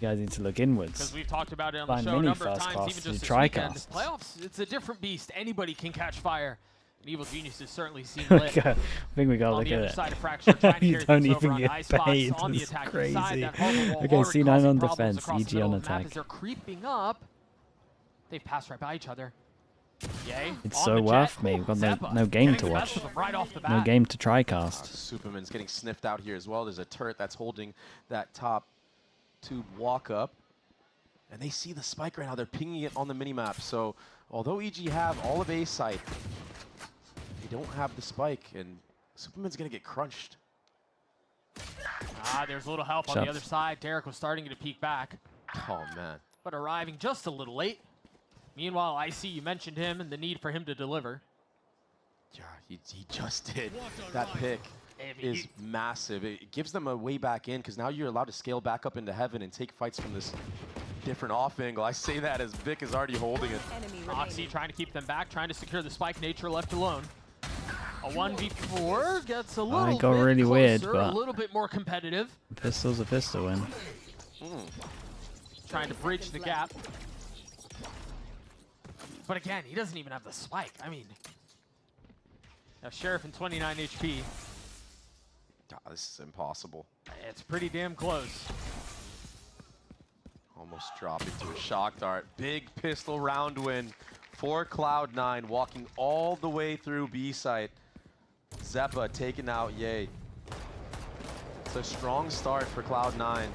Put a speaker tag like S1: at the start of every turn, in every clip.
S1: You guys need to look inwards.
S2: Because we've talked about it on the
S1: Find
S2: show a
S1: mini
S2: number of
S1: fast
S2: times,
S1: casts
S2: even just
S1: to
S2: this weekend.
S1: tri-casts.
S2: Playoffs, it's a different beast. Anybody can catch fire. And Evil Genius has certainly seen lit.
S1: I think we gotta
S2: On
S1: look
S2: the
S1: at
S2: other
S1: it.
S2: side of Fracture, trying to
S1: You
S2: carry
S1: don't
S2: things over
S1: even
S2: on
S1: get
S2: Icebox
S1: paid.
S2: on the
S1: That's
S2: attacking
S1: crazy.
S2: side. That harbor wall
S1: Okay,
S2: already
S1: C9
S2: causing
S1: on
S2: problems
S1: defense,
S2: across the
S1: EG
S2: middle
S1: on
S2: of the map
S1: attack.
S2: as they're creeping up. They've passed right by each other. Yay.
S1: It's
S2: on
S1: so
S2: the
S1: worth
S2: jet.
S1: me. We've got
S2: Zeppa
S1: no game
S2: getting
S1: to
S2: the
S1: watch.
S2: best of them right off the
S1: No
S2: bat.
S1: game to tri-cast.
S3: Superman's getting sniffed out here as well. There's a turret that's holding that top tube walk up. And they see the spike right now. They're pinging it on the minimap. So although EG have all of A site, they don't have the spike. And Superman's going to get crunched.
S2: There's a little help on the other side. Derek was starting to peek back.
S3: Oh, man.
S2: But arriving just a little late. Meanwhile, Icy, you mentioned him and the need for him to deliver.
S3: Yeah, he just did. That pick is massive. It gives them a way back in because now you're allowed to scale back up into heaven and take fights from this different off angle. I say that as Vic is already holding it.
S2: Oxy trying to keep them back, trying to secure the spike. Nature left alone. A 1v4 gets a little
S1: got
S2: bit
S1: really
S2: closer,
S1: weird,
S2: a
S1: but
S2: little bit more competitive.
S1: Pistol's a pistol win.
S2: Trying to bridge the gap. But again, he doesn't even have the spike. I mean, now Sheriff in 29 HP.
S3: This is impossible.
S2: It's pretty damn close.
S3: Almost dropping to a shock dart. Big pistol round win for Cloud9, walking all the way through B site. Zeppa taking out Ye. It's a strong start for Cloud9.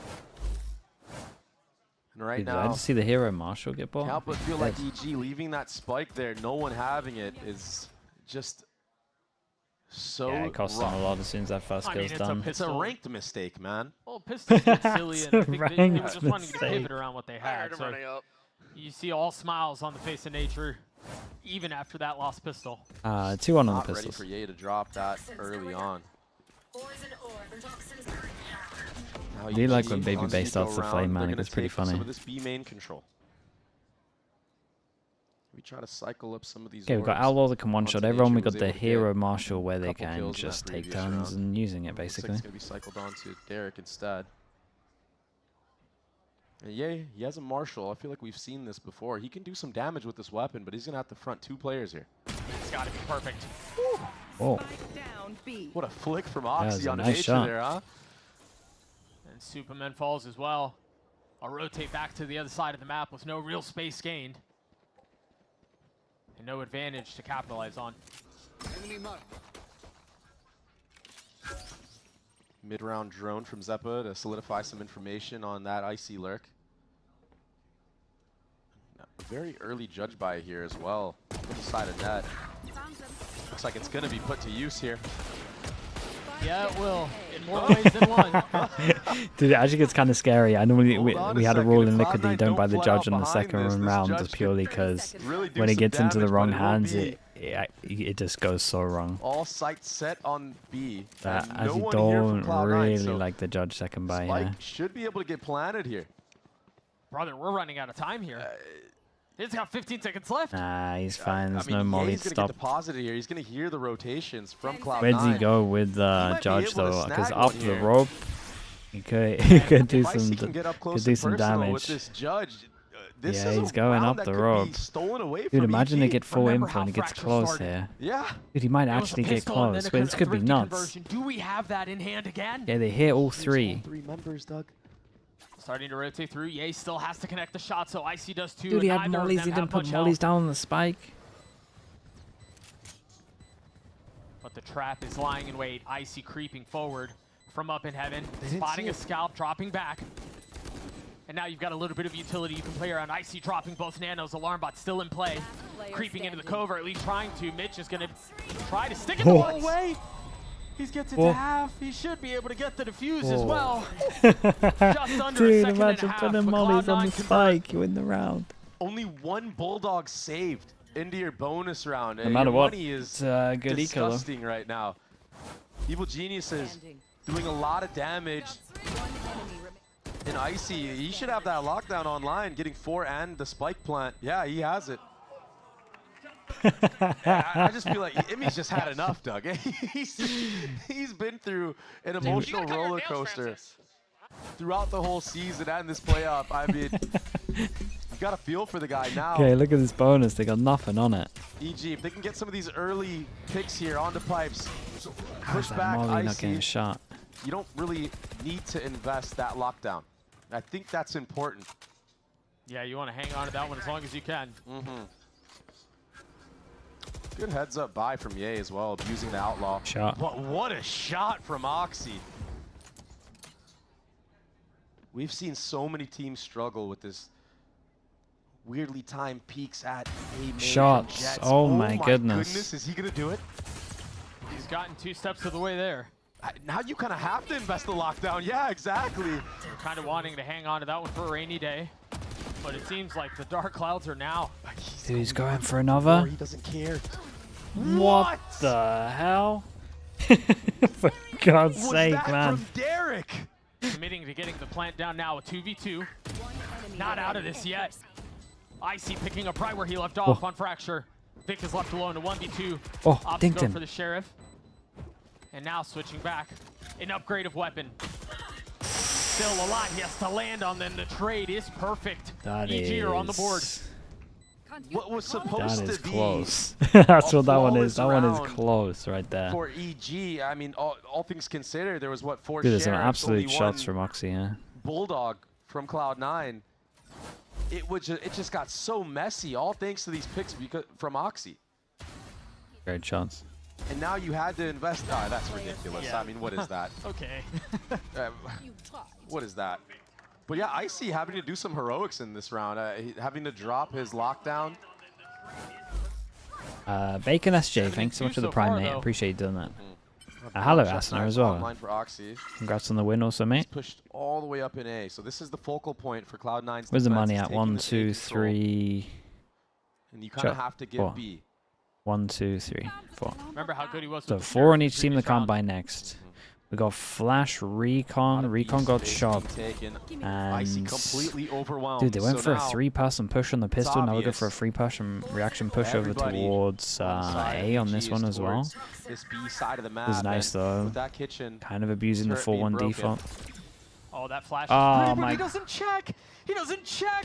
S3: And right
S1: Did I
S3: now,
S1: just see the hero Marshall get bought?
S3: can't but feel like EG leaving that spike there, no one having it, is just so
S1: Yeah, it costs them a lot as soon as that first kill's done.
S3: It's a ranked mistake, man.
S2: Well, Pistons get silly, and I think they were just wanting to
S1: mistake.
S2: pivot around what they had. So you see all smiles on the face of Nature, even after that lost pistol.
S1: 2-1 on the
S3: Not ready
S1: pistols.
S3: for Ye to drop that early on.
S1: I do like when Baby Bay starts to flame, man. It gets pretty funny.
S3: Some of this B main control. We try to cycle up some of these.
S1: Okay, we've got
S3: orbs.
S1: Outlaw that can one-shot
S3: Once
S1: everyone. We've
S3: Nature
S1: got
S3: was
S1: the
S3: able to get
S1: hero Marshall where they
S3: couple
S1: can
S3: kills in
S1: just
S3: that
S1: take
S3: previous
S1: turns
S3: round.
S1: and using it,
S3: Looks like
S1: basically.
S3: it's going to be cycled on to Derek instead. And yeah, he has a Marshall. I feel like we've seen this before. He can do some damage with this weapon, but he's going to have to front 2 players here.
S2: It's got to be perfect.
S1: Oh,
S3: What a flick from
S1: was
S3: Oxy
S1: a
S3: on
S1: nice
S3: Nature
S1: shot.
S3: there, huh?
S2: And Superman falls as well. I'll rotate back to the other side of the map with no real space gained. And no advantage to capitalize on.
S3: Mid-round drone from Zeppa to solidify some information on that Icy lurk. Very early judge buy here as well. On the side of net. Looks like it's going to be put to use here.
S2: Yeah, it will. In more ways than one.
S1: dude, it actually gets kind of scary. I normally we had a rule in Liquid that you don't buy the
S3: flat
S1: judge
S3: out
S1: on the
S3: behind
S1: second
S3: this. This
S1: round
S3: judge
S1: just
S3: could
S1: purely because
S3: really do
S1: when it
S3: some
S1: gets into the
S3: damage,
S1: wrong
S3: but it will
S1: hands,
S3: be
S1: it just goes so wrong.
S3: all sights set on B.
S1: That
S3: and
S1: as
S3: no
S1: you
S3: one here from
S1: don't
S3: Cloud9,
S1: really
S3: so
S1: like the judge second buy.
S3: Spike
S1: Yeah.
S3: should be able to get planted here.
S2: Brother, we're running out of time here. He's got 15 seconds left.
S1: Nah, he's fine. There's
S3: I mean,
S1: no molly
S3: Ye's
S1: to
S3: gonna
S1: stop.
S3: get deposited here. He's going to hear the rotations from Cloud9.
S1: Where does he go with
S3: might be
S1: judge
S3: able to
S1: though? Because
S3: snag
S1: up
S3: one
S1: the
S3: here.
S1: rope, he could do
S3: If Icy
S1: some
S3: can get up close
S1: could do
S3: and
S1: some
S3: personal
S1: damage.
S3: with this judge, this
S1: Yeah,
S3: is a
S1: he's going
S3: round
S1: up
S3: that
S1: the
S3: could be
S1: rope.
S3: stolen away
S1: Dude,
S3: from
S1: imagine they
S3: EG.
S1: get full
S2: Remember
S1: info and he
S2: how
S1: gets
S2: Fracture
S1: close
S2: started.
S1: here.
S3: Yeah.
S1: Dude, he might
S2: It was a
S1: actually get
S2: pistol and then
S1: close.
S2: a
S1: Wait, this could be
S2: thrifty
S1: nuts.
S2: conversion. Do we have that in hand again?
S1: Yeah, they hit all
S3: All
S1: 3.
S3: 3 members, Doug.
S2: Starting to rotate through. Ye still has to connect the shot, so Icy does too.
S1: Dude, he
S2: and
S1: had
S2: neither of
S1: mollies. He
S2: them
S1: didn't
S2: have
S1: put
S2: much
S1: mollies
S2: health.
S1: down on the spike.
S2: But the trap is lying in wait. Icy creeping forward from up in heaven.
S3: didn't
S2: Spotting
S3: see
S2: a
S3: it.
S2: scalp, dropping back. And now you've got a little bit of utility you can play around. Icy dropping both nanos. Alarm bot still in play. Creeping into the cove, or at least trying to. Mitch is going to try to stick it the whole way. He gets it to half. He should be able to get the defuse as well. Just under a
S1: Dude,
S2: second
S1: imagine
S2: and a half.
S1: putting
S2: but
S1: mollies on
S2: Cloud9
S1: the
S2: converts.
S1: spike. You win the round.
S3: Only 1 Bulldog saved into your bonus round.
S1: No matter
S3: your
S1: what,
S3: money is
S1: it's a good eco though.
S3: disgusting right now. Evil Genius is doing a lot of damage. And Icy, he should have that lockdown online, getting 4 and the spike plant. Yeah, he has it. I just feel like Imi's just had enough, Doug. he's been through an emotional roller coaster. throughout the whole season and this playoff. I mean, you got to feel for the guy now.
S1: Okay, look at this bonus. They got nothing on it.
S3: EG, if they can get some of these early picks here onto pipes,
S1: How's
S3: push
S1: that
S3: back
S1: Molly not getting a
S3: Icy,
S1: shot?
S3: you don't really need to invest that lockdown. I think that's important.
S2: Yeah, you want to hang on to that one as long as you can.
S3: Good heads up buy from Ye as well, abusing the outlaw.
S1: Shot.
S3: But what a shot from Oxy. We've seen so many teams struggle with this weirdly timed peaks at A main
S1: Shots.
S3: Jets.
S1: Oh my goodness.
S3: Is he gonna do it?
S2: He's gotten 2 steps of the way there.
S3: Now you kind of have to invest the lockdown. Yeah, exactly.
S2: We're kind of wanting to hang on to that one for a rainy day. But it seems like the dark clouds are now.
S1: Dude, he's going for another?
S3: He doesn't care.
S1: What the hell? For God's
S3: Was
S1: sake,
S3: that
S1: man.
S3: from Derek?
S2: Committing to getting the plant down now, a 2v2. Not out of this yet. Icy picking up right where he left off on Fracture. Vic is left alone, a 1v2.
S1: Oh,
S2: Opts
S1: dinked
S2: go
S1: him.
S2: for the Sheriff. And now switching back. An upgrade of weapon. Still a lot he has to land on, then the trade is perfect.
S1: That
S2: EG are on the board.
S3: What was
S1: That
S3: supposed
S1: is
S3: to be
S1: close. That's what that one is.
S3: flawless
S1: That one is
S3: round
S1: close right there.
S3: for EG? I mean, all things considered, there was what, 4
S1: Dude, there's some
S3: Sheriffs,
S1: absolute
S3: only
S1: shots
S3: one
S1: from Oxy, yeah.
S3: Bulldog from Cloud9. It just got so messy, all thanks to these picks from Oxy.
S1: Great shots.
S3: And now you had to invest. Ah, that's ridiculous.
S2: Yeah.
S3: I mean, what is that?
S2: Okay.
S3: What is that? But yeah, Icy having to do some heroics in this round, having to drop his lockdown.
S1: Bacon SJ, thanks so much for the
S2: so
S1: prime,
S2: far,
S1: mate.
S2: though.
S1: Appreciate you doing that. Hello, Asner, as well.
S3: Online for Oxy.
S1: Congrats on the win also, mate.
S3: Pushed all the way up in A. So this is the focal point for Cloud9's
S1: Where's the
S3: defense,
S1: money
S3: is
S1: at?
S3: taking
S1: 1,
S3: this A
S1: 2,
S3: control.
S1: 3.
S3: And you kind of
S1: Shot.
S3: have to give
S1: 4.
S3: B.
S1: 1, 2, 3, 4.
S2: Remember how good he was
S1: So
S2: with the
S1: 4 on
S2: Sheriff
S1: each team that
S2: previous round?
S1: can't buy next. We got Flash, Recon. Recon got shot.
S3: Icy
S1: And
S3: completely overwhelmed.
S1: dude, they went
S3: So
S1: for a
S3: now
S1: 3-person push on the pistol. Now we go for a
S3: obvious.
S1: 3-person reaction push over
S3: Everybody
S1: towards
S3: on side
S1: A on
S3: of
S1: this
S3: EG
S1: one
S3: is
S1: as well.
S3: towards This B side of the map.
S1: This is nice
S3: and
S1: though.
S3: With that kitchen,
S1: Kind of abusing the
S3: turret being
S1: 4-1
S3: broken.
S1: default.
S2: Oh, that flash.
S1: Oh,
S2: is pretty, but
S1: my-
S2: he doesn't check. He doesn't check.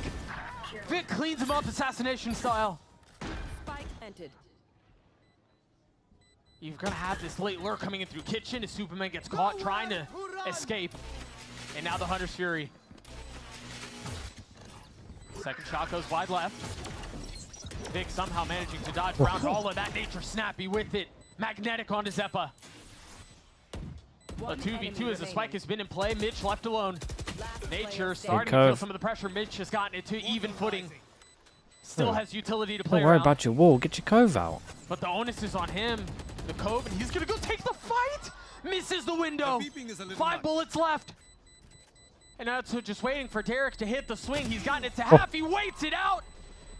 S2: Vic cleans him up assassination style.
S4: Spike planted.
S2: You've got to have this late lurk coming in through kitchen as Superman gets caught trying to escape. And now the Hunter's Fury. Second shot goes wide left. Vic somehow managing to dodge around all of that nature snappy with it. Magnetic onto Zeppa. A 2v2 as the spike has been in play. Mitch left alone. Nature starting to feel
S1: cove.
S2: some of the pressure. Mitch has gotten it to even footing. Still has utility to play
S1: Don't worry
S2: around.
S1: about your wall. Get your cove out.
S2: But the onus is on him. The Cove, and he's gonna go take the fight! Misses the window! 5 bullets left! And now it's just waiting for Derek to hit the swing. He's gotten it to half. He waits it out!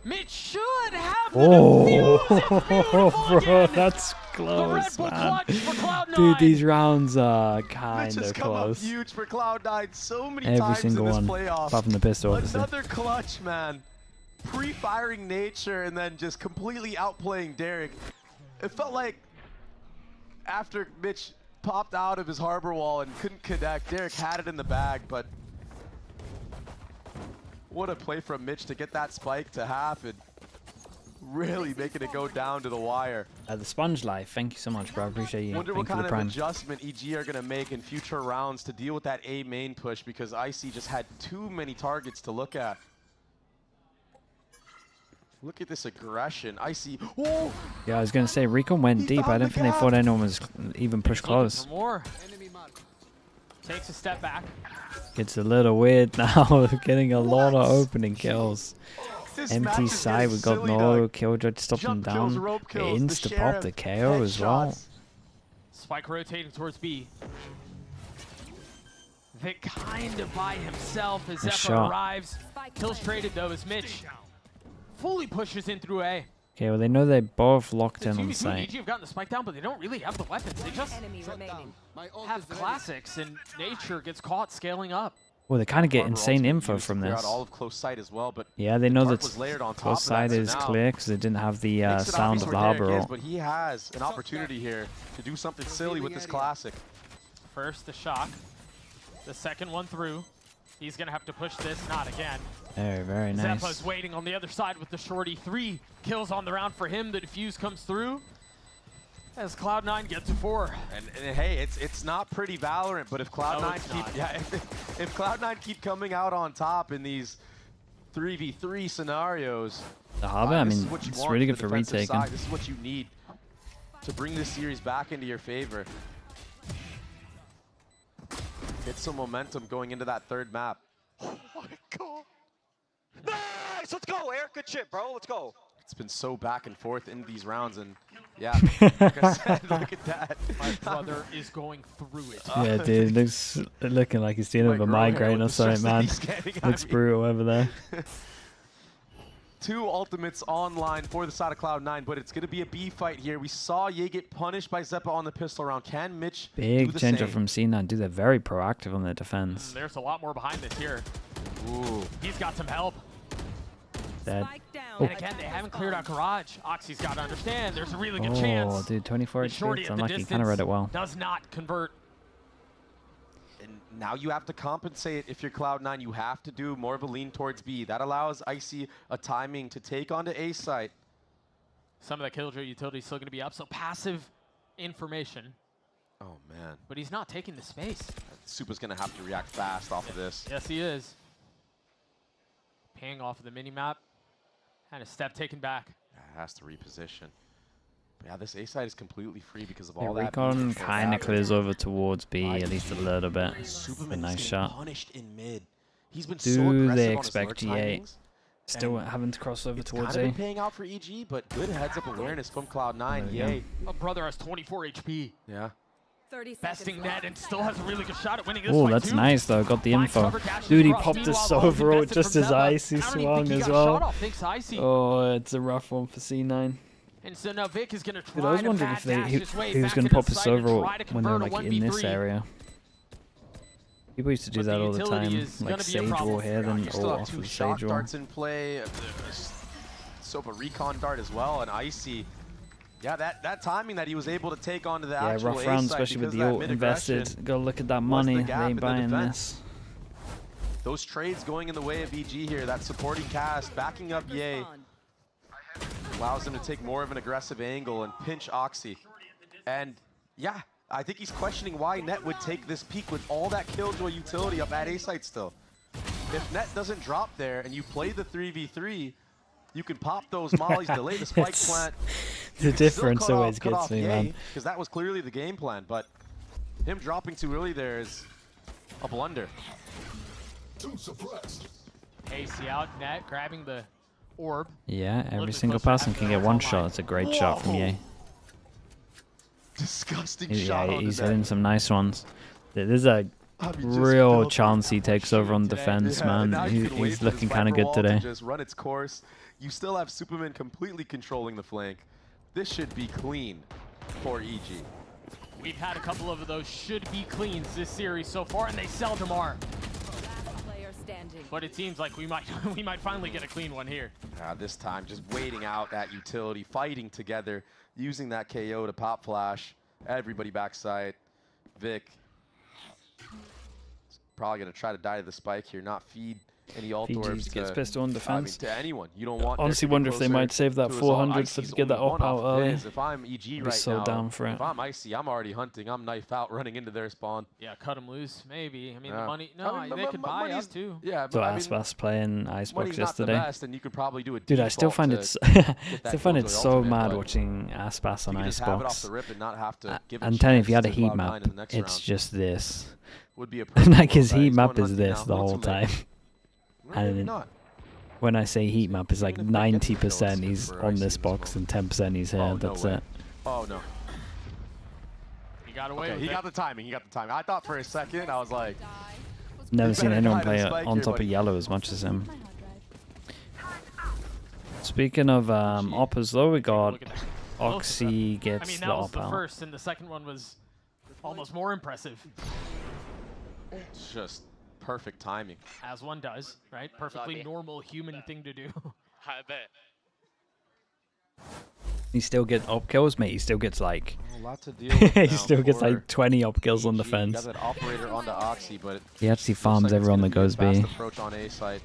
S2: Mitch should have the defuse. It's beautiful
S1: bro,
S2: again.
S1: that's
S2: The Red
S1: close,
S2: Bull
S1: man.
S2: clutch for Cloud9.
S1: Dude, these rounds are
S3: Mitch
S1: kind
S3: has
S1: of
S3: come up
S1: close.
S3: huge for Cloud9 so many
S1: Every
S3: times
S1: single
S3: in this
S1: one,
S3: playoff.
S1: apart from the pistol, obviously.
S3: Another clutch, man. Pre-firing Nature and then just completely outplaying Derek. It felt like after Mitch popped out of his harbor wall and couldn't connect, Derek had it in the bag, but what a play from Mitch to get that spike to half and really making it go down to the wire.
S1: The Sponge Life, thank you so much, bro. I appreciate you.
S3: Wonder
S1: Thank
S3: what
S1: you for
S3: kind
S1: the
S3: of
S1: prime.
S3: adjustment EG are going to make in future rounds to deal with that A main push because Icy just had too many targets to look at. Look at this aggression. Icy. Oh!
S1: Yeah, I was going to say, Recon went
S3: He
S1: deep. I
S3: found
S1: don't
S3: the
S1: think they
S3: gap.
S1: thought anyone was even pushed
S2: Looking
S1: close.
S2: for more. Takes a step back.
S1: It's a little weird now, getting a lot of opening kills.
S3: This match
S1: Empty
S3: is
S1: side,
S3: getting
S1: we got
S3: silly,
S1: no
S3: Doug.
S1: killjoy to stop them
S3: Jump kills,
S1: down.
S3: rope
S1: They
S3: kills, the
S1: insta-pop the
S3: Sheriff,
S1: KO as well.
S3: headshots.
S2: Spike rotating towards B. Vic kind of by himself as
S1: Nice
S2: Zephyr
S1: shot.
S2: arrives. Kills traded though as Mitch fully pushes in through A.
S1: Okay, well, they know they both locked
S2: The
S1: in on
S2: 2v2
S1: the site.
S2: EG have gotten the spike down, but they don't really have the weapons. They just
S4: Enemy remaining.
S2: have classics, and Nature gets caught scaling up.
S1: Well, they kind of get
S3: Harbor
S1: insane
S3: ultimate
S1: info
S3: used to
S1: from
S3: clear
S1: this.
S3: out all of close sight as well, but
S1: Yeah, they know
S3: Dark
S1: that
S3: was layered on top
S1: close
S3: of that,
S1: side
S3: so
S1: is
S3: now
S1: clear because they didn't have the
S3: makes it
S1: sound
S3: obvious
S1: of
S3: where
S1: the harbor
S3: Derek is,
S1: roll.
S3: but he has an opportunity here to do something silly with this classic.
S2: First, the shock. The second one through. He's going to have to push this. Not again.
S1: Very, very nice.
S2: Zeppa's waiting on the other side with the shorty. 3 kills on the round for him. The defuse comes through as Cloud9 gets to 4.
S3: And hey, it's not pretty Valorant, but if Cloud9
S2: it's
S3: keep
S2: not.
S3: if Cloud9 keep coming out on top in these 3v3 scenarios,
S1: The Harbor, I
S3: this
S1: mean,
S3: is what you
S1: it's
S3: want
S1: really
S3: for
S1: good
S3: the
S1: for
S3: defensive
S1: retaking.
S3: side. This is what you need to bring this series back into your favor. Get some momentum going into that third map.
S5: Oh my god. Nice! Let's go, Eric. Good shit, bro. Let's go.
S3: It's been so back and forth in these rounds, and yeah, like I said, look at that.
S2: My brother is going through it.
S1: Yeah, dude, looking like he's dealing with a migraine or something, man. Looks brutal over there.
S3: 2 ultimates online for the side of Cloud9, but it's going to be a B fight here. We saw Ye get punished by Zeppa on the pistol round. Can Mitch do
S1: Big
S3: the
S1: change
S3: same?
S1: up from C9. Dude, they're very proactive on their defense.
S2: There's a lot more behind this here.
S3: Ooh.
S2: He's got some help.
S1: Dead.
S4: Spike down.
S1: Oh.
S2: And again, they haven't cleared out garage. Oxy's got to understand there's a really good chance.
S1: Oh, dude, 24
S2: The shorty
S1: HP.
S2: at the
S1: Unlucky. Kind
S2: distance
S1: of read it well.
S2: does not convert.
S3: And now you have to compensate. If you're Cloud9, you have to do more of a lean towards B. That allows Icy a timing to take onto A site.
S2: Some of that killjoy utility is still going to be up, so passive information.
S3: Oh, man.
S2: But he's not taking the space.
S3: Supa's going to have to react fast off of this.
S2: Yes, he is. Paying off of the mini-map. And a step taken back.
S3: Has to reposition. But yeah, this A side is completely free because of
S1: Yeah,
S3: all that.
S1: Recon
S3: movement
S1: kind of
S3: from
S1: clears over towards B
S3: Right.
S1: at least a little bit.
S3: Superman
S1: A nice
S3: is
S1: shot.
S3: getting punished in mid. He's been
S1: Do
S3: so aggressive
S1: they
S3: on his
S1: expect
S3: lurk
S1: GA
S3: timings.
S1: Still
S3: And
S1: having to cross over
S3: It's
S1: towards
S3: kind of
S1: A?
S3: been paying out for EG, but good heads-up awareness from Cloud9.
S1: There we
S3: Yay.
S2: My brother has 24 HP.
S3: Yeah.
S4: 30 seconds
S2: Besting
S4: left.
S2: net and still has a really good shot at winning this
S1: Oh,
S2: fight
S1: that's
S2: too.
S1: nice though. Got the
S2: Finds
S1: info.
S2: cover, dashes
S1: Dude, he
S2: across.
S1: popped his
S2: Meanwhile,
S1: Sova
S2: Logan
S1: roll
S2: bested
S1: just
S2: from
S1: as
S2: Zeppa.
S1: Icy
S2: I don't even
S1: swung
S2: think he
S1: as
S2: got shot
S1: well.
S2: off, thanks to Icy.
S1: Oh, it's a rough one for C9.
S2: And so now Vic is going to try
S1: Dude, I was
S2: to
S1: wondering
S2: mad
S1: if
S2: dash
S1: he
S2: his way
S1: was
S2: back
S1: going
S2: into
S1: to pop
S2: the
S1: a
S2: site and
S1: Sova roll
S2: try to
S1: when they're
S2: convert a
S1: like in this
S2: 1v3.
S1: area. People used to do
S2: But
S1: that
S2: the
S1: all the
S2: utility
S1: time,
S2: is
S1: like
S2: gonna be a
S1: Sage
S2: problem.
S1: roll here, then
S3: You still
S1: all
S3: have
S1: off
S3: 2
S1: with
S3: shock
S1: Sage roll.
S3: darts in play. Sopa recon dart as well, and Icy. Yeah, that timing that he was able to take onto the
S1: Yeah,
S3: actual
S1: rough
S3: A
S1: round,
S3: site
S1: especially with
S3: because
S1: the
S3: of that
S1: ult
S3: mid-aggression.
S1: invested. Go look at that
S3: was
S1: money.
S3: the
S1: They
S3: gap in
S1: ain't
S3: the
S1: buying
S3: defense.
S1: this.
S3: Those trades going in the way of EG here, that supporting cast, backing up Ye,
S4: Spawn.
S3: allows him to take more of an aggressive angle and pinch Oxy. And yeah, I think he's questioning why Net would take this peak with all that Killjoy utility up at A site still. If Net doesn't drop there and you play the 3v3, you can pop those mollies, delay the spike
S1: It's-
S3: plant.
S1: The difference always
S3: cut
S1: gets
S3: off
S1: me, man.
S3: because that was clearly the game plan, but him dropping too early there is a blunder.
S2: AC out, net, grabbing the orb.
S1: Yeah, every
S2: Looking
S1: single
S2: closer
S1: person
S2: after
S1: can
S2: that
S1: get one
S2: online.
S1: shot. It's a great shot from Ye.
S3: Disgusting
S1: Yeah,
S3: shot on
S1: he's
S3: the net.
S1: hitting some nice ones. There's a
S3: I mean, just
S1: real
S3: filthy
S1: chance he takes over on
S3: shooting today.
S1: defense,
S3: Yeah, and now
S1: man.
S3: you can wait
S1: He's
S3: for this
S1: looking kind of
S3: Viper
S1: good
S3: wall to
S1: today.
S3: just run its course. You still have Superman completely controlling the flank. This should be clean for EG.
S2: We've had a couple of those should-be cleans this series so far, and they seldom are.
S4: Last player standing.
S2: But it seems like we might we might finally get a clean one here.
S3: This time, just waiting out that utility, fighting together, using that KO to pop flash. Everybody backside. Vic. Probably going to try to die to the spike here, not feed any ult
S1: PG
S3: orbs
S1: gets
S3: to,
S1: pistol on
S3: I mean,
S1: defense.
S3: to anyone. You don't want.
S1: Honestly
S3: there to be
S1: wonder if they
S3: closer
S1: might save that
S3: to us
S1: 400
S3: all.
S1: so to
S3: Icy's
S1: get that
S3: only
S1: op
S3: one
S1: out
S3: off
S1: early.
S3: Fizz. If I'm EG
S1: Be
S3: right
S1: so
S3: now,
S1: down for it.
S3: if I'm Icy, I'm already hunting. I'm knife out, running into their spawn.
S2: Yeah, cut him loose, maybe. I mean,
S3: Yeah.
S2: the money. No,
S3: I mean,
S2: they could buy
S3: money's-
S2: up too.
S3: Yeah,
S1: So
S3: but I mean,
S1: Aspas playing Icebox
S3: money's not the
S1: yesterday.
S3: best, and you could probably do a
S1: Dude, I still
S3: default
S1: find
S3: to
S1: it s-
S3: that
S1: still find it
S3: Killjoy
S1: so
S3: ultimate,
S1: mad
S3: but
S1: watching Aspas on
S3: you could just have it off
S1: Icebox.
S3: the rip and not have to give it
S1: I'm telling you, if you had a
S3: chances to
S1: heat
S3: Cloud9
S1: map,
S3: in the next
S1: it's
S3: round.
S1: just this.
S3: Would be a perfect
S1: Like his
S3: bullseye.
S1: heat
S3: He's
S1: map
S3: going
S1: is
S3: hunting
S1: this
S3: now.
S1: the
S3: A little
S1: whole
S3: too late.
S1: time.
S3: Maybe
S1: And
S3: not.
S1: When I say heat map, it's like
S3: Even if they get the
S1: 90%
S3: kills
S1: he's
S3: for
S1: on
S3: Icy
S1: this
S3: in this
S1: box and 10% he's here.
S3: Oh, no
S1: That's
S3: way.
S1: it.
S3: Oh no.
S2: He got away
S3: Okay,
S2: with
S3: he
S2: it.
S3: got the timing. He got the timing. I thought for a second, I was like,
S1: Never
S3: You
S1: seen
S3: better
S1: anyone
S3: die to
S1: play
S3: spike
S1: on
S3: here,
S1: top
S3: buddy.
S1: of yellow as much as him. Speaking of oppers though, we got
S2: Look at that.
S1: Oxy
S2: I
S1: gets
S2: mean,
S1: the
S2: that was
S1: op
S2: the
S1: out.
S2: first, and the second one was almost more impressive,
S3: it's just perfect timing.
S2: as one does, right? Perfectly normal human thing to do.
S5: I bet.
S1: He still gets up kills, mate. He still gets like.
S3: A lot to deal with
S1: he
S3: now
S1: still gets
S3: for
S1: like 20 up kills on
S3: EG.
S1: defense.
S3: Got that operator onto Oxy, but
S1: He actually
S3: looks
S1: farms
S3: like it's
S1: everyone
S3: gonna
S1: that
S3: be a
S1: goes
S3: fast
S1: B.
S3: approach on A site.